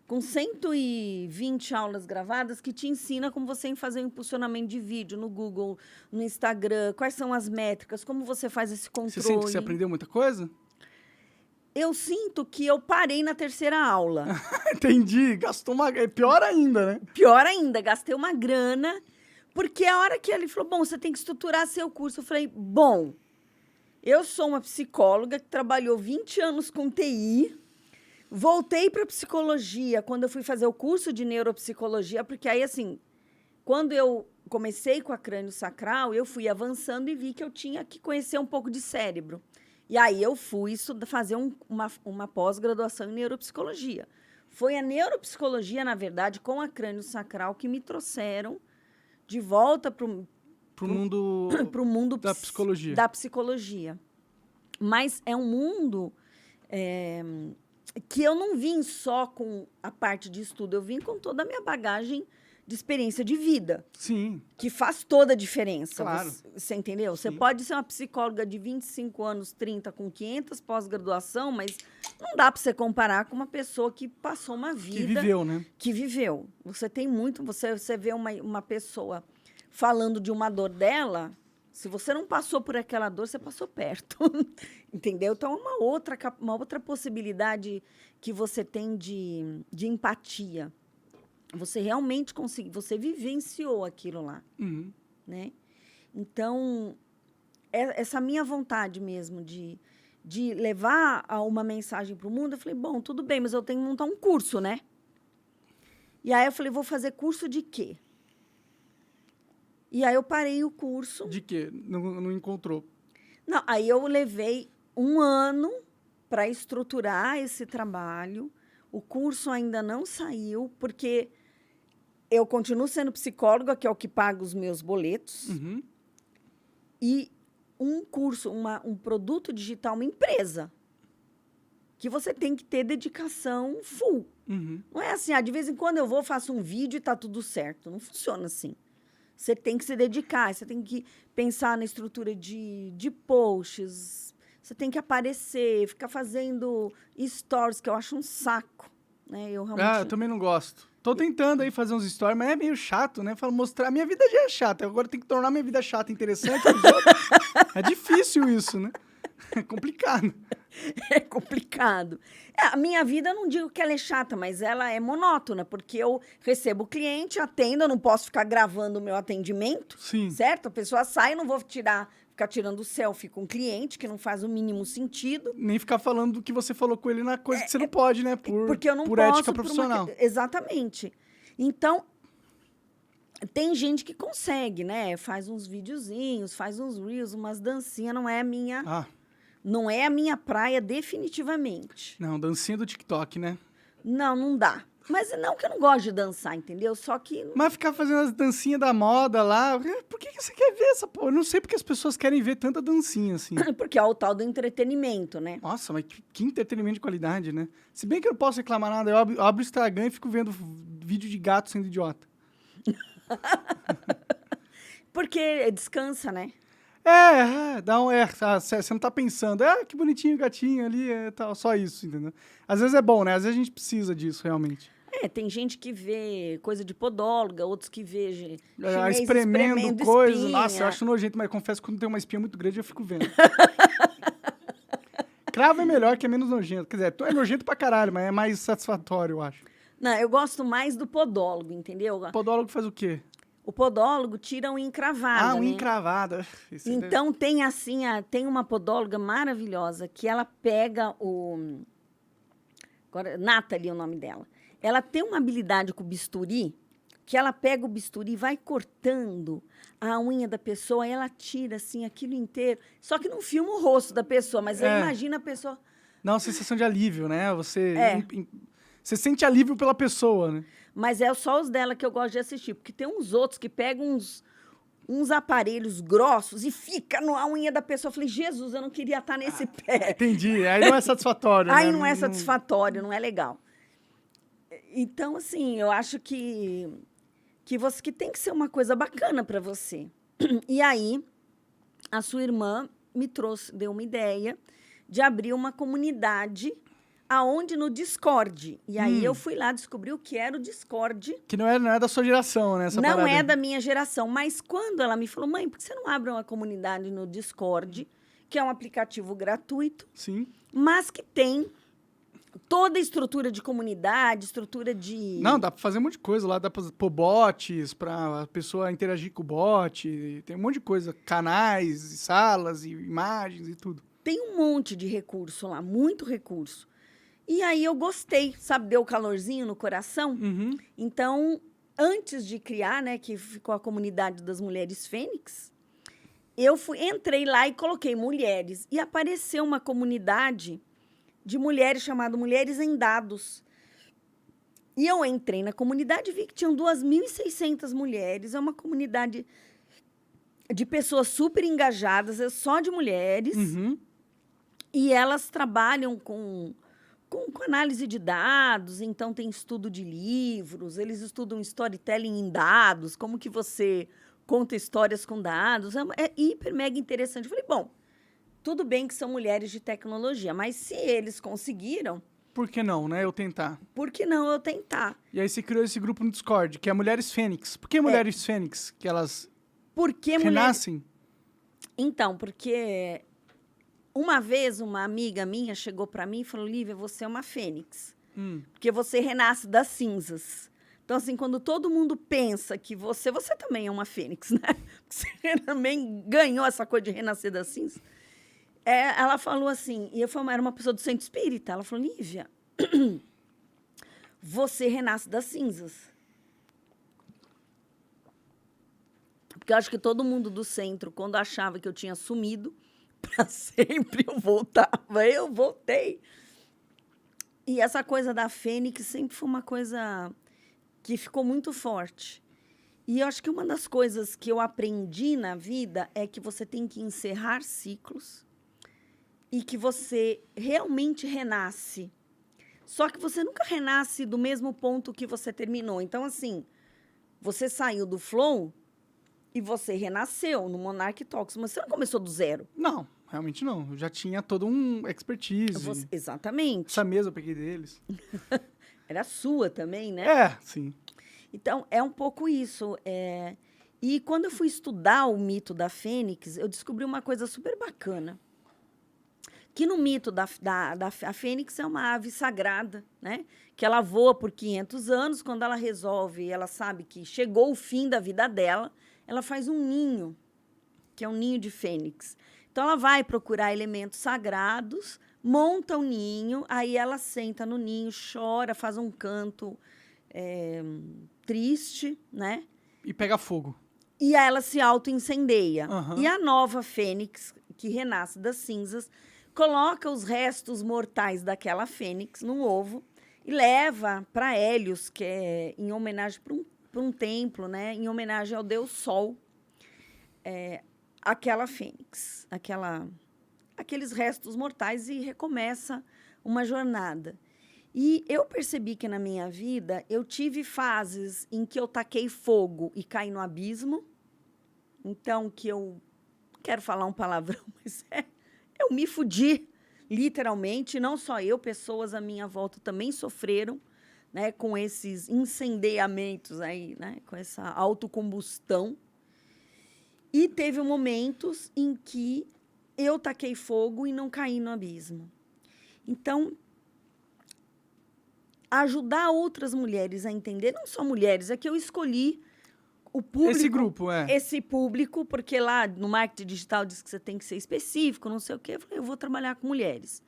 com 120 aulas gravadas que te ensina como você fazer um impulsionamento de vídeo no Google, no Instagram, quais são as métricas, como você faz esse controle. Você sente que você aprendeu muita coisa? Eu sinto que eu parei na 3ª aula. Entendi. Gastou uma... É pior ainda, né? Pior ainda, gastei uma grana, porque a hora que ele falou, bom, você tem que estruturar seu curso, eu falei, bom, eu sou uma psicóloga que trabalhou 20 anos com TI, voltei para psicologia quando eu fui fazer o curso de neuropsicologia, porque aí, assim, quando eu comecei com a crânio sacral, eu fui avançando e vi que eu tinha que conhecer um pouco de cérebro. E aí eu fui fazer uma pós-graduação em neuropsicologia. Foi a neuropsicologia, na verdade, com a crânio sacral, que me trouxeram de volta para o mundo da psicologia. Da psicologia. Mas é um mundo que eu não vim só com a parte de estudo, eu vim com toda a minha bagagem de experiência de vida, Sim. que faz toda a diferença. Claro. Você entendeu? Você Sim. pode ser uma psicóloga de 25 anos, 30, com 500 pós-graduação, mas não dá para você comparar com uma pessoa que passou uma vida... Que viveu, né? Que viveu. Você tem muito... Você vê uma pessoa falando de uma dor dela... Se você não passou por aquela dor, você passou perto. Entendeu? Então, é uma outra possibilidade que você tem de empatia. Você realmente conseguiu, você vivenciou aquilo lá. Uhum. Né? Então, essa minha vontade mesmo de levar uma mensagem para o mundo, eu falei, bom, tudo bem, mas eu tenho que montar um curso, né? E aí eu falei, vou fazer curso de quê? E aí eu parei o curso. De quê? Não encontrou. Não, aí eu levei 1 ano para estruturar esse trabalho. O curso ainda não saiu, porque eu continuo sendo psicóloga, que é o que paga os meus boletos. Uhum. E um curso, um produto digital, uma empresa, que você tem que ter dedicação full. Uhum. Não é assim, de vez em quando eu vou, faço um vídeo e está tudo certo. Não funciona assim. Você tem que se dedicar, você tem que pensar na estrutura de posts, você tem que aparecer, ficar fazendo stories, que eu acho um saco. Né? Eu também não gosto. Tô tentando aí fazer uns stories, mas é meio chato, né? Falo, mostrar... Minha vida já é chata, agora tem que tornar minha vida chata interessante pros outros. É difícil isso, né? É complicado. É complicado. A minha vida, eu não digo que ela é chata, mas ela é monótona, porque eu recebo o cliente, atendo, eu não posso ficar gravando o meu atendimento, Sim. certo? A pessoa sai, eu não vou ficar tirando selfie com o cliente, que não faz o mínimo sentido. Nem ficar falando do que você falou com ele na coisa que você não pode, né? Porque eu não por posso, ética profissional. Exatamente. Então, tem gente que consegue, né? Faz uns videozinhos, faz uns reels, umas dancinhas, não é a minha... Não é a minha praia, definitivamente. Não, dancinha do TikTok, né? Não dá. Mas não que eu não gosto de dançar, entendeu? Só que... Mas ficar fazendo as dancinhas da moda lá... Por que você quer ver essa porra? Eu não sei porque as pessoas querem ver tanta dancinha, assim. Porque é o tal do entretenimento, né? Nossa, mas que entretenimento de qualidade, né? Se bem que eu não posso reclamar nada, eu abro o Instagram e fico vendo vídeo de gato sendo idiota. Porque descansa, né? Você não tá pensando, que bonitinho o gatinho ali, tal, só isso, entendeu? Às vezes é bom, né? Às vezes a gente precisa disso, realmente. Tem gente que vê coisa de podóloga, outros que vê chinês espremendo coisa. espinha. Nossa, eu acho nojento, mas confesso que quando tem uma espinha muito grande, eu fico vendo. Cravo é melhor, que é menos nojento. Quer dizer, é nojento pra caralho, mas é mais satisfatório, eu acho. Não, eu gosto mais do podólogo, entendeu? O podólogo faz o quê? O podólogo tira unha encravada, unha né? encravada. Então, tem assim, tem uma podóloga maravilhosa que ela pega o... Agora, Nathalie é o nome dela. Ela tem uma habilidade com o bisturi, que ela pega o bisturi e vai cortando a unha da pessoa, e ela tira, assim, aquilo inteiro. Só que não filma o rosto da pessoa, mas aí imagina a pessoa... Dá uma sensação de alívio, né? Você sente alívio pela pessoa, né? Mas é só os dela que eu gosto de assistir, porque tem uns outros que pegam uns aparelhos grossos e fica na unha da pessoa. Eu falei, Jesus, eu não queria estar nesse pé. Entendi. Aí não é satisfatório, né? Aí não é satisfatório, não é legal. Então, assim, eu acho que tem que ser uma coisa bacana para você. E aí, a sua irmã deu uma ideia de abrir uma comunidade aonde no Discord. E aí eu fui lá descobrir o que era o Discord. Que não é da sua geração, né? Não é da minha geração. Mas quando ela me falou, mãe, por que você não abre uma comunidade no Discord, que é um aplicativo gratuito, sim, mas que tem toda a estrutura de comunidade, estrutura de... Não, dá pra fazer um monte de coisa lá, dá pra pôr bots, pra a pessoa interagir com o bot, tem um monte de coisa, canais, salas, e imagens e tudo. Tem um monte de recurso lá, muito recurso. E aí eu gostei, sabe, deu calorzinho no coração. Uhum. Então, antes de criar, né, que ficou a comunidade das Mulheres Fênix, eu entrei lá e coloquei mulheres. E apareceu uma comunidade de mulheres chamada Mulheres em Dados. E eu entrei na comunidade e vi que tinham 2.600 mulheres. É uma comunidade de pessoas super engajadas, só de mulheres. Uhum. E elas trabalham com com análise de dados, então tem estudo de livros, eles estudam storytelling em dados, como que você conta histórias com dados, é hiper, mega interessante. Eu falei, bom, tudo bem que são mulheres de tecnologia, mas se eles conseguiram, Por que não, né? Eu tentar. por que não eu tentar? E aí você criou esse grupo no Discord, que é Mulheres Fênix. Por que Mulheres Fênix? Que elas Por que mulheres... renascem? Então, porque uma vez uma amiga minha chegou para mim e falou, Lívia, você é uma fênix, porque você renasce das cinzas. Então, assim, quando todo mundo pensa que você também é uma fênix, né? Você também ganhou essa coisa de renascer das cinzas. Ela falou assim, e era uma pessoa do centro espírita, ela falou, Lívia, você renasce das cinzas. Porque eu acho que todo mundo do centro, quando achava que eu tinha sumido, para sempre eu voltava. Eu voltei. E essa coisa da fênix sempre foi uma coisa que ficou muito forte. E eu acho que uma das coisas que eu aprendi na vida é que você tem que encerrar ciclos e que você realmente renasce. Só que você nunca renasce do mesmo ponto que você terminou. Então, assim, você saiu do flow e você renasceu no Monarch Talks, mas você não começou do zero. Não, realmente não. Eu já tinha todo um expertise. Exatamente. Essa mesa eu peguei deles. Era sua também, né? É, sim. Então, é um pouco isso. E quando eu fui estudar o mito da Fênix, eu descobri uma coisa super bacana. Que no mito a Fênix é uma ave sagrada, né? Que ela voa por 500 anos. Quando ela resolve, ela sabe que chegou o fim da vida dela, ela faz um ninho, que é um ninho de fênix. Então, ela vai procurar elementos sagrados, monta o ninho, aí ela senta no ninho, chora, faz um canto triste, né? E pega fogo. E aí ela se auto-incendeia. Uhum. E a nova fênix, que renasce das cinzas, coloca os restos mortais daquela fênix num ovo e leva para Hélios, que é em homenagem para um templo, né? Em homenagem ao deus Sol. Aquela fênix, aqueles restos mortais, e recomeça uma jornada. E eu percebi que na minha vida eu tive fases em que eu taquei fogo e caí no abismo. Então, que eu quero falar um palavrão, mas eu me fudi, literalmente. Não só eu, pessoas à minha volta também sofreram, né, com esses incendiamentos aí, né, com essa autocombustão. E teve momentos em que eu taquei fogo e não caí no abismo. Então, ajudar outras mulheres a entender, não só mulheres, é que eu escolhi o público. Esse grupo, Esse público, porque lá no marketing digital diz que você tem que ser específico, não sei o quê. Eu falei, eu vou trabalhar com mulheres.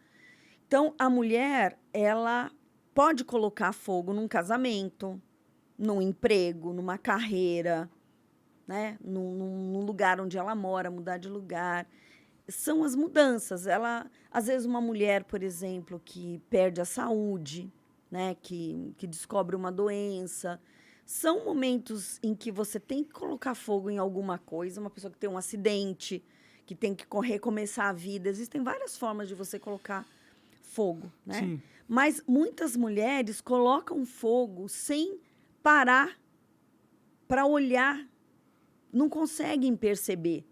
Então, a mulher, ela pode colocar fogo num casamento, num emprego, numa carreira, né? Num lugar onde ela mora, mudar de lugar. São as mudanças. Às vezes, uma mulher, por exemplo, que perde a saúde, né? Que descobre uma doença. São momentos em que você tem que colocar fogo em alguma coisa. Uma pessoa que tem um acidente, que tem que recomeçar a vida. Existem várias formas de você colocar fogo, né? Sim. Mas muitas mulheres colocam fogo sem parar para olhar. Não conseguem perceber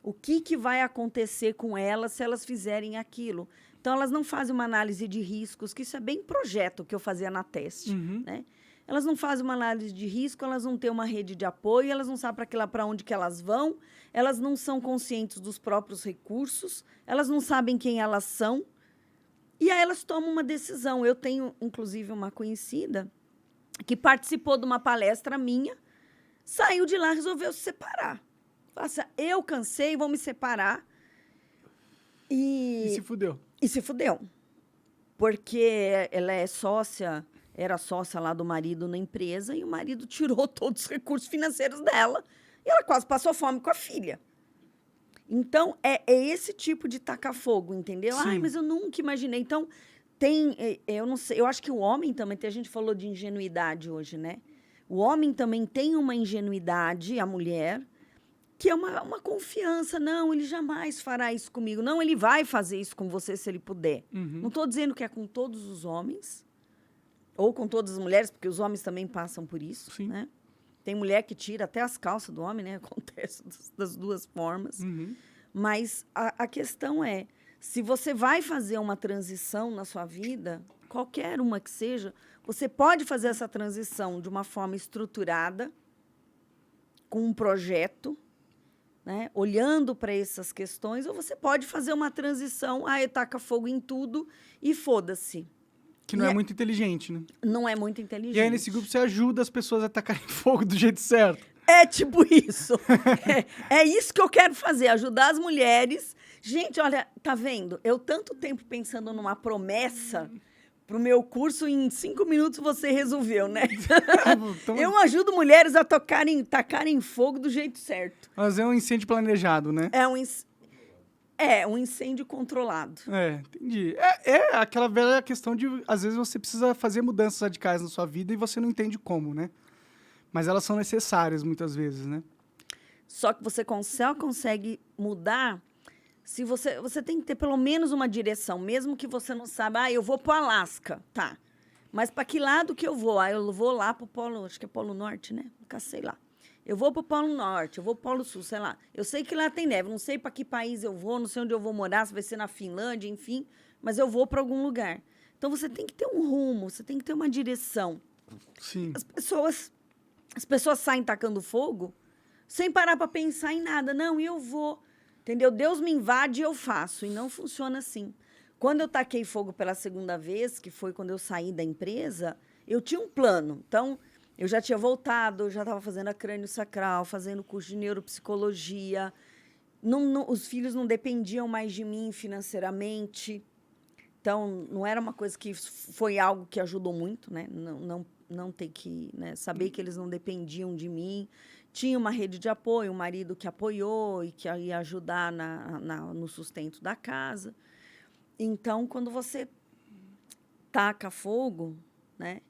o que vai acontecer com elas se elas fizerem aquilo. Então, elas não fazem uma análise de riscos, que isso é bem projeto que eu fazia na teste, né? Elas não fazem uma análise de risco, elas não têm uma rede de apoio, elas não sabem para onde que elas vão, elas não são conscientes dos próprios recursos, elas não sabem quem elas são, e aí elas tomam uma decisão. Eu tenho, inclusive, uma conhecida que participou de uma palestra minha, saiu de lá e resolveu se separar. Falei assim, eu cansei, vou me separar. E se fudeu. E se fudeu. Porque ela era sócia lá do marido na empresa, e o marido tirou todos os recursos financeiros dela, e ela quase passou fome com a filha. Então, é esse tipo de tacar fogo, entendeu? Sim. Ai, mas eu nunca imaginei. Então, eu não sei, eu acho que o homem também, a gente falou de ingenuidade hoje, né? O homem também tem uma ingenuidade, a mulher, que é uma confiança. Não, ele jamais fará isso comigo. Não, ele vai fazer isso com você se ele puder. Não estou dizendo que é com todos os homens ou com todas as mulheres, porque os homens também passam por isso, Sim. né? Tem mulher que tira até as calças do homem, né? Acontece das duas formas. Mas a questão é, se você vai fazer uma transição na sua vida, qualquer uma que seja, você pode fazer essa transição de uma forma estruturada, com um projeto, né? Olhando para essas questões, ou você pode fazer uma transição, taca fogo em tudo e foda-se. Que não é muito inteligente, né? Não é muito inteligente. E aí, nesse grupo, você ajuda as pessoas a tacarem fogo do jeito certo. É tipo isso. É isso que eu quero fazer, ajudar as mulheres. Gente, olha, tá vendo? Eu tanto tempo pensando numa promessa pro meu curso, em 5 minutos você resolveu, né? Eu ajudo mulheres a tacarem fogo do jeito certo. Mas é um incêndio planejado, né? Um incêndio controlado. Entendi. É aquela velha questão de, às vezes, você precisa fazer mudanças radicais na sua vida e você não entende como, né? Mas elas são necessárias, muitas vezes, né? Só que você só consegue mudar se você tem que ter pelo menos uma direção, mesmo que você não saiba, eu vou para o Alasca, tá. Mas para que lado que eu vou? Eu vou lá para o Polo, acho que é Polo Norte, né? Nunca sei lá. Eu vou para o Polo Norte, eu vou para o Polo Sul, sei lá. Eu sei que lá tem neve, não sei para que país eu vou, não sei onde eu vou morar, se vai ser na Finlândia, enfim, mas eu vou para algum lugar. Então, você tem que ter um rumo, você tem que ter uma direção. Sim. As pessoas saem tacando fogo sem parar para pensar em nada. Não, eu vou, entendeu? Deus me invade e eu faço, e não funciona assim. Quando eu taquei fogo pela segunda vez, que foi quando eu saí da empresa, eu tinha um plano. Então, eu já tinha voltado, eu já estava fazendo a crânio-sacral, fazendo curso de neuropsicologia. Os filhos não dependiam mais de mim financeiramente. Então, não era uma coisa que foi algo que ajudou muito, né? Não ter que, né, saber que eles não dependiam de mim. Tinha uma rede de apoio, um marido que apoiou e que ia ajudar no sustento da casa. Então, quando você taca fogo, né?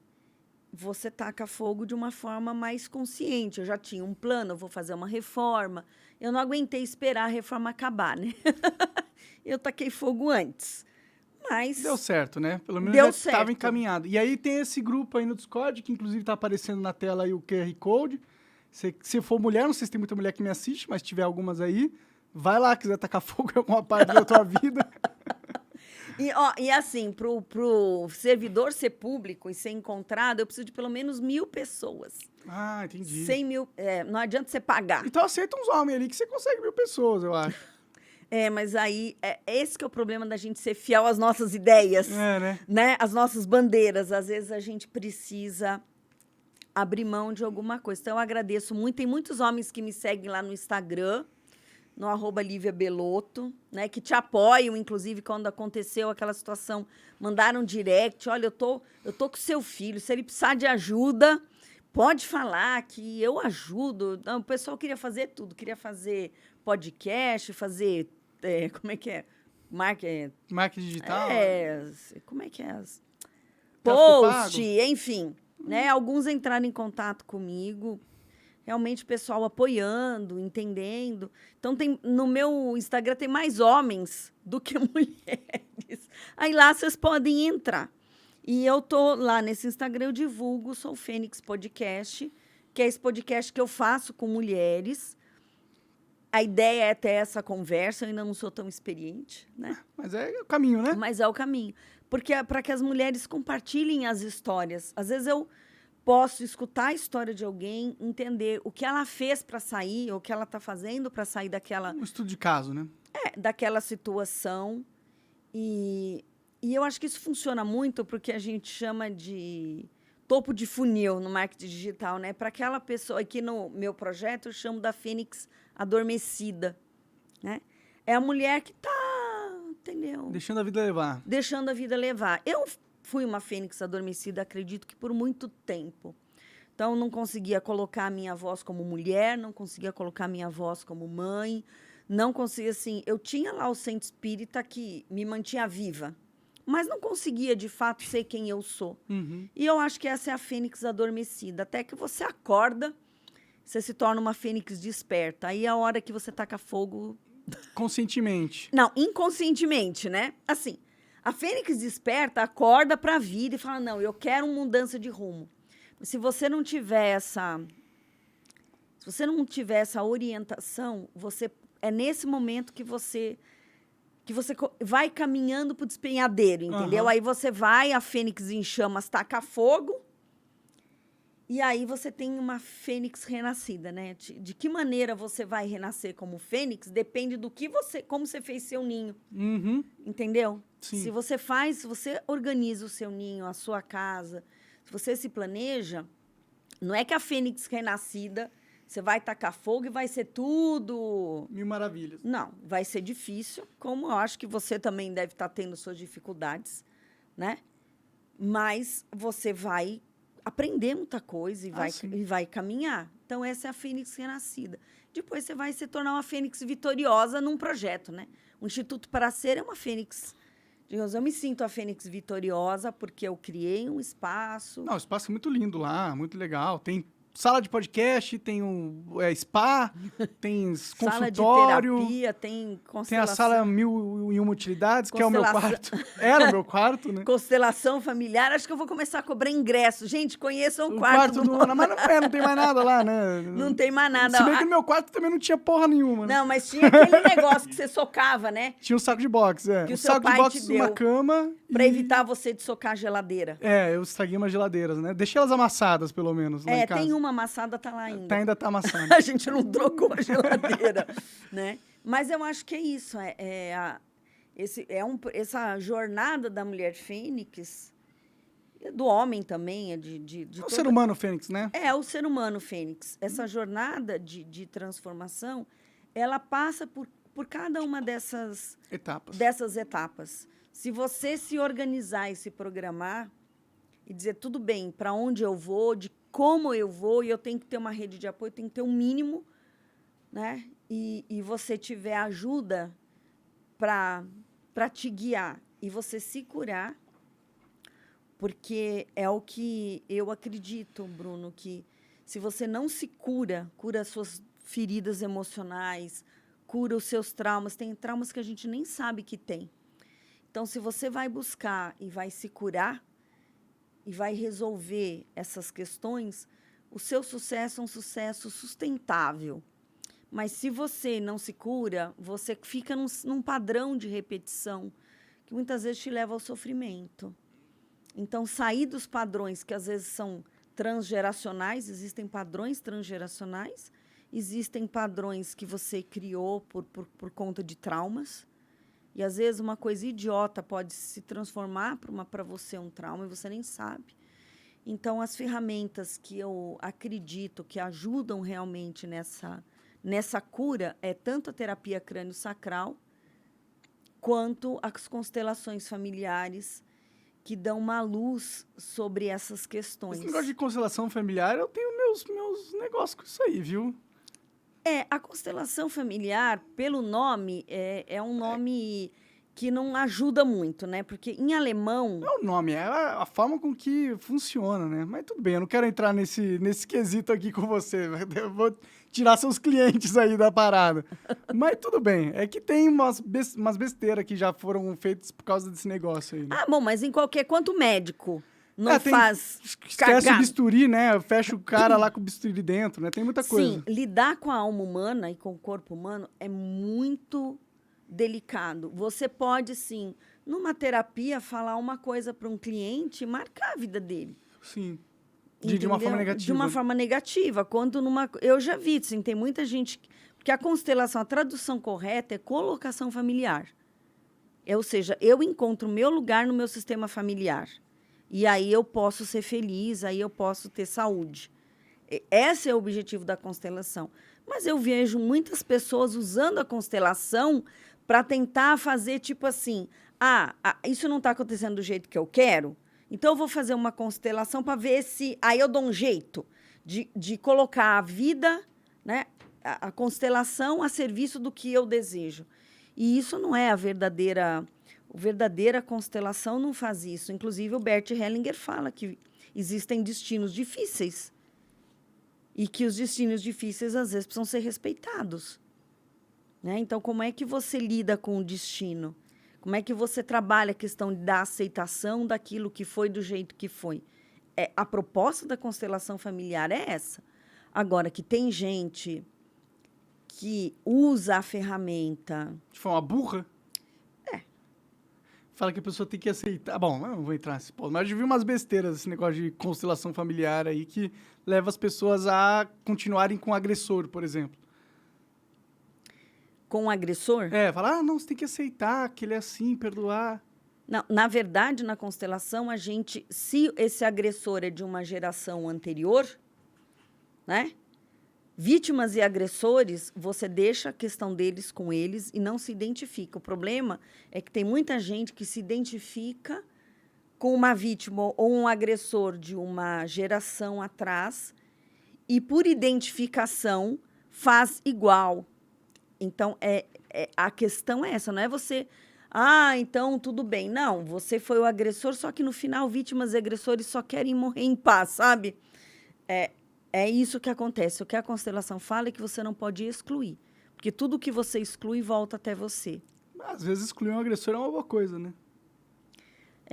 Você taca fogo de uma forma mais consciente. Eu já tinha um plano, eu vou fazer uma reforma. Eu não aguentei esperar a reforma acabar, né? Eu taquei fogo antes. Mas deu certo, né? Pelo menos já estava encaminhado. E aí tem esse grupo aí no Discord, que inclusive está aparecendo na tela aí o QR Code. Se for mulher, não sei se tem muita mulher que me assiste, mas se tiver algumas aí, vai lá, quiser tacar fogo em alguma parte da tua vida. E assim, pro servidor ser público e ser encontrado, eu preciso de pelo menos 1.000 pessoas. Ah, entendi. 100 mil, não adianta você pagar. Então aceita uns homens ali que você consegue 1.000 pessoas, eu acho. Mas aí, esse que é o problema da gente ser fiel às nossas ideias, né? Às nossas bandeiras. Às vezes a gente precisa abrir mão de alguma coisa. Então, eu agradeço muito. Tem muitos homens que me seguem lá no Instagram, no @LíviaBelotto, né, que te apoiam, inclusive, quando aconteceu aquela situação, mandaram direct, olha, eu tô com seu filho, se ele precisar de ajuda, pode falar que eu ajudo. Não, o pessoal queria fazer tudo, queria fazer podcast, fazer, como é que é? Marketing digital? Como é que é? Post, enfim, né, alguns entraram em contato comigo, realmente o pessoal apoiando, entendendo. Então, no meu Instagram tem mais homens do que mulheres. Aí lá vocês podem entrar. E eu tô lá nesse Instagram, eu divulgo o Sou Fênix Podcast, que é esse podcast que eu faço com mulheres. A ideia é ter essa conversa, eu ainda não sou tão experiente, né? Mas é o caminho, né? Mas é o caminho. Porque é para que as mulheres compartilhem as histórias. Às vezes eu posso escutar a história de alguém, entender o que ela fez para sair, ou o que ela está fazendo para sair daquela... Um estudo de caso, né? Daquela situação. E eu acho que isso funciona muito porque a gente chama de topo de funil no marketing digital, né? Para aquela pessoa, aqui no meu projeto, eu chamo da Fênix adormecida, né? É a mulher que está, entendeu? Deixando a vida levar. Deixando a vida levar. Eu fui uma fênix adormecida, acredito que por muito tempo. Então, não conseguia colocar a minha voz como mulher, não conseguia colocar a minha voz como mãe, não conseguia, assim... Eu tinha lá o centro espírita que me mantinha viva, mas não conseguia, de fato, ser quem eu sou. Uhum. E eu acho que essa é a fênix adormecida. Até que você acorda, você se torna uma fênix desperta. Aí é a hora que você taca fogo... Conscientemente. Não, inconscientemente, né? Assim, a fênix desperta, acorda para a vida e fala, não, eu quero uma mudança de rumo. Se você não tiver essa orientação, é nesse momento que você vai caminhando para o despenhadeiro, entendeu? Uhum. Aí você vai, a fênix em chamas taca fogo, e aí você tem uma fênix renascida, né? De que maneira você vai renascer como fênix depende do que como você fez seu ninho, Uhum. entendeu? Sim. Se você organiza o seu ninho, a sua casa, se você se planeja, não é que a fênix renascida, você vai tacar fogo e vai ser tudo... Mil maravilhas. Não, vai ser difícil, como eu acho que você também deve estar tendo suas dificuldades, né? Mas você vai aprender muita coisa e vai caminhar. Então, essa é a fênix renascida. Depois, você vai se tornar uma fênix vitoriosa num projeto, né? O Instituto para Ser é uma fênix. Eu me sinto a fênix vitoriosa porque eu criei um espaço. Não, o espaço é muito lindo lá, muito legal. Tem sala de podcast, tem spa, tem Sala de consultório. terapia, tem constelação. Tem a sala 1001 utilidades, que é o meu quarto. Era o meu quarto, né? Constelação familiar. Acho que eu vou começar a cobrar ingresso. Gente, conheçam o quarto do Ana. Mas não tem mais nada lá, né? Não tem mais nada. Se bem que no meu quarto também não tinha porra nenhuma. Né? Não, mas tinha aquele negócio que você socava, né? Tinha um saco de boxe, Que o um seu saco pai de boxe te numa deu cama. Pra evitar você de socar a geladeira. Eu estraguei umas geladeiras, né? Deixei elas amassadas, pelo menos, lá em casa. Tem uma amassada, tá lá ainda. Ainda tá amassando. A gente não trocou a geladeira, né? Mas eu acho que é isso. Essa jornada da mulher fênix, do homem também, O ser humano fênix, né? O ser humano fênix. Essa jornada de transformação, ela passa por cada uma dessas etapas. Se você se organizar e se programar e dizer, tudo bem, para onde eu vou, de como eu vou, e eu tenho que ter uma rede de apoio, tenho que ter um mínimo, né? E você tiver ajuda para te guiar e você se curar, porque é o que eu acredito, Bruno, que se você não se cura as suas feridas emocionais, cura os seus traumas, tem traumas que a gente nem sabe que tem. Então, se você vai buscar e vai se curar e vai resolver essas questões, o seu sucesso é um sucesso sustentável. Mas se você não se cura, você fica num padrão de repetição que muitas vezes te leva ao sofrimento. Então, sair dos padrões que às vezes são transgeracionais, existem padrões transgeracionais, existem padrões que você criou por conta de traumas, e às vezes uma coisa idiota pode se transformar para você um trauma e você nem sabe. Então, as ferramentas que eu acredito que ajudam realmente nessa cura é tanto a terapia crânio-sacral quanto as constelações familiares, que dão uma luz sobre essas questões. Esse negócio de constelação familiar, eu tenho meus negócios com isso aí, viu? A constelação familiar, pelo nome, é um nome que não ajuda muito, né? Porque em alemão... Não é o nome, é a forma com que funciona, né? Mas tudo bem, eu não quero entrar nesse quesito aqui com você. Eu vou tirar seus clientes aí da parada. Mas tudo bem, é que tem umas besteiras que já foram feitas por causa desse negócio aí. Né? Bom, mas quanto médico não faz esquece cagada. o bisturi, né? Fecha o cara lá com o bisturi dentro, né? Tem muita coisa. Sim, lidar com a alma humana e com o corpo humano é muito delicado. Você pode, sim, numa terapia, falar uma coisa para um cliente e marcar a vida dele. Sim. De uma forma negativa. De uma forma negativa. Eu já vi, assim, tem muita gente... Porque a constelação, a tradução correta é colocação familiar. Ou seja, eu encontro o meu lugar no meu sistema familiar. E aí eu posso ser feliz, aí eu posso ter saúde. Esse é o objetivo da constelação. Mas eu vejo muitas pessoas usando a constelação para tentar fazer tipo assim, isso não está acontecendo do jeito que eu quero, então eu vou fazer uma constelação para ver se... Aí eu dou um jeito de colocar a vida, né, a constelação a serviço do que eu desejo. E isso não é a verdadeira constelação, não faz isso. Inclusive, o Bert Hellinger fala que existem destinos difíceis e que os destinos difíceis, às vezes, precisam ser respeitados. Né? Então, como é que você lida com o destino? Como é que você trabalha a questão da aceitação daquilo que foi do jeito que foi? A proposta da constelação familiar é essa. Agora, que tem gente que usa a ferramenta... De forma burra? Fala que a pessoa tem que aceitar. Bom, eu não vou entrar nesse ponto, mas eu já vi umas besteiras, esse negócio de constelação familiar aí, que leva as pessoas a continuarem com o agressor, por exemplo. Com o agressor? Fala, não, você tem que aceitar que ele é assim, perdoar. Não, na verdade, na constelação, se esse agressor é de uma geração anterior, né? Vítimas e agressores, você deixa a questão deles com eles e não se identifica. O problema é que tem muita gente que se identifica com uma vítima ou um agressor de uma geração atrás e, por identificação, faz igual. Então, a questão é essa, não é você... então tudo bem. Não, você foi o agressor, só que no final vítimas e agressores só querem morrer em paz, sabe? É isso que acontece. O que a constelação fala é que você não pode excluir. Porque tudo que você exclui volta até você. Às vezes excluir um agressor é uma boa coisa, né?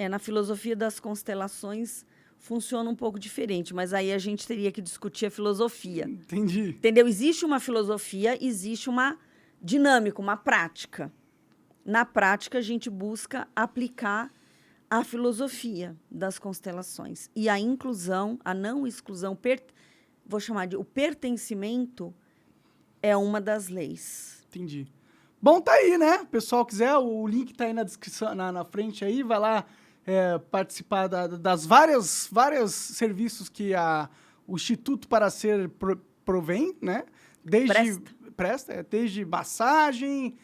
Na filosofia das constelações funciona um pouco diferente, mas aí a gente teria que discutir a filosofia. Entendi. Entendeu? Existe uma filosofia, existe uma dinâmica, uma prática. Na prática, a gente busca aplicar a filosofia das constelações. E a inclusão, a não exclusão, vou chamar de o pertencimento, é uma das leis. Entendi. Bom, tá aí, né? O pessoal quiser, o link tá aí na descrição, na frente aí, vai lá participar das vários serviços que o Instituto para Ser provém, né? Desde massagem,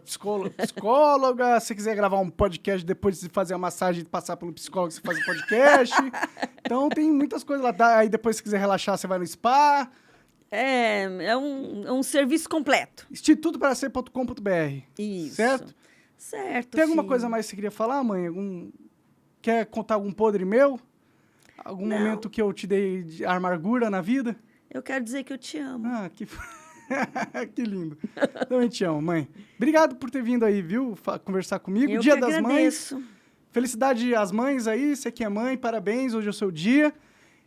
psicóloga, se você quiser gravar um podcast depois de fazer a massagem e passar pelo psicólogo, você faz um podcast. Então, tem muitas coisas lá. Aí, depois, se quiser relaxar, você vai no spa. É um serviço completo. institutoparaser.com.br. Isso. Certo? Certo, Tem alguma filho. coisa mais que você queria falar, mãe? Quer contar algum podre meu? Algum Não. momento que eu te dei de amargura na vida? Eu quero dizer que eu te amo. Que lindo. Também te amo, mãe. Obrigado por ter vindo aí, viu? Conversar comigo. Eu Dia que das agradeço. Mães. Felicidade às mães aí. Você que é mãe, parabéns. Hoje é o seu dia.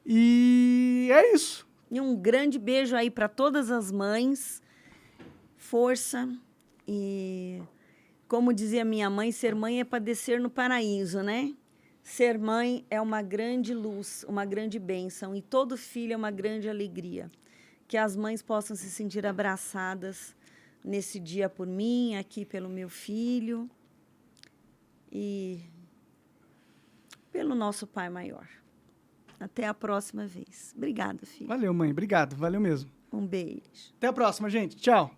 E é isso. E um grande beijo aí para todas as mães. Força. E, como dizia minha mãe, ser mãe é para descer no paraíso, né? Ser mãe é uma grande luz, uma grande bênção. E todo filho é uma grande alegria. Que as mães possam se sentir abraçadas nesse dia por mim, aqui pelo meu filho e pelo nosso Pai Maior. Até a próxima vez. Obrigada, filho. Valeu, mãe. Obrigado. Valeu mesmo. Um beijo. Até a próxima, gente. Tchau.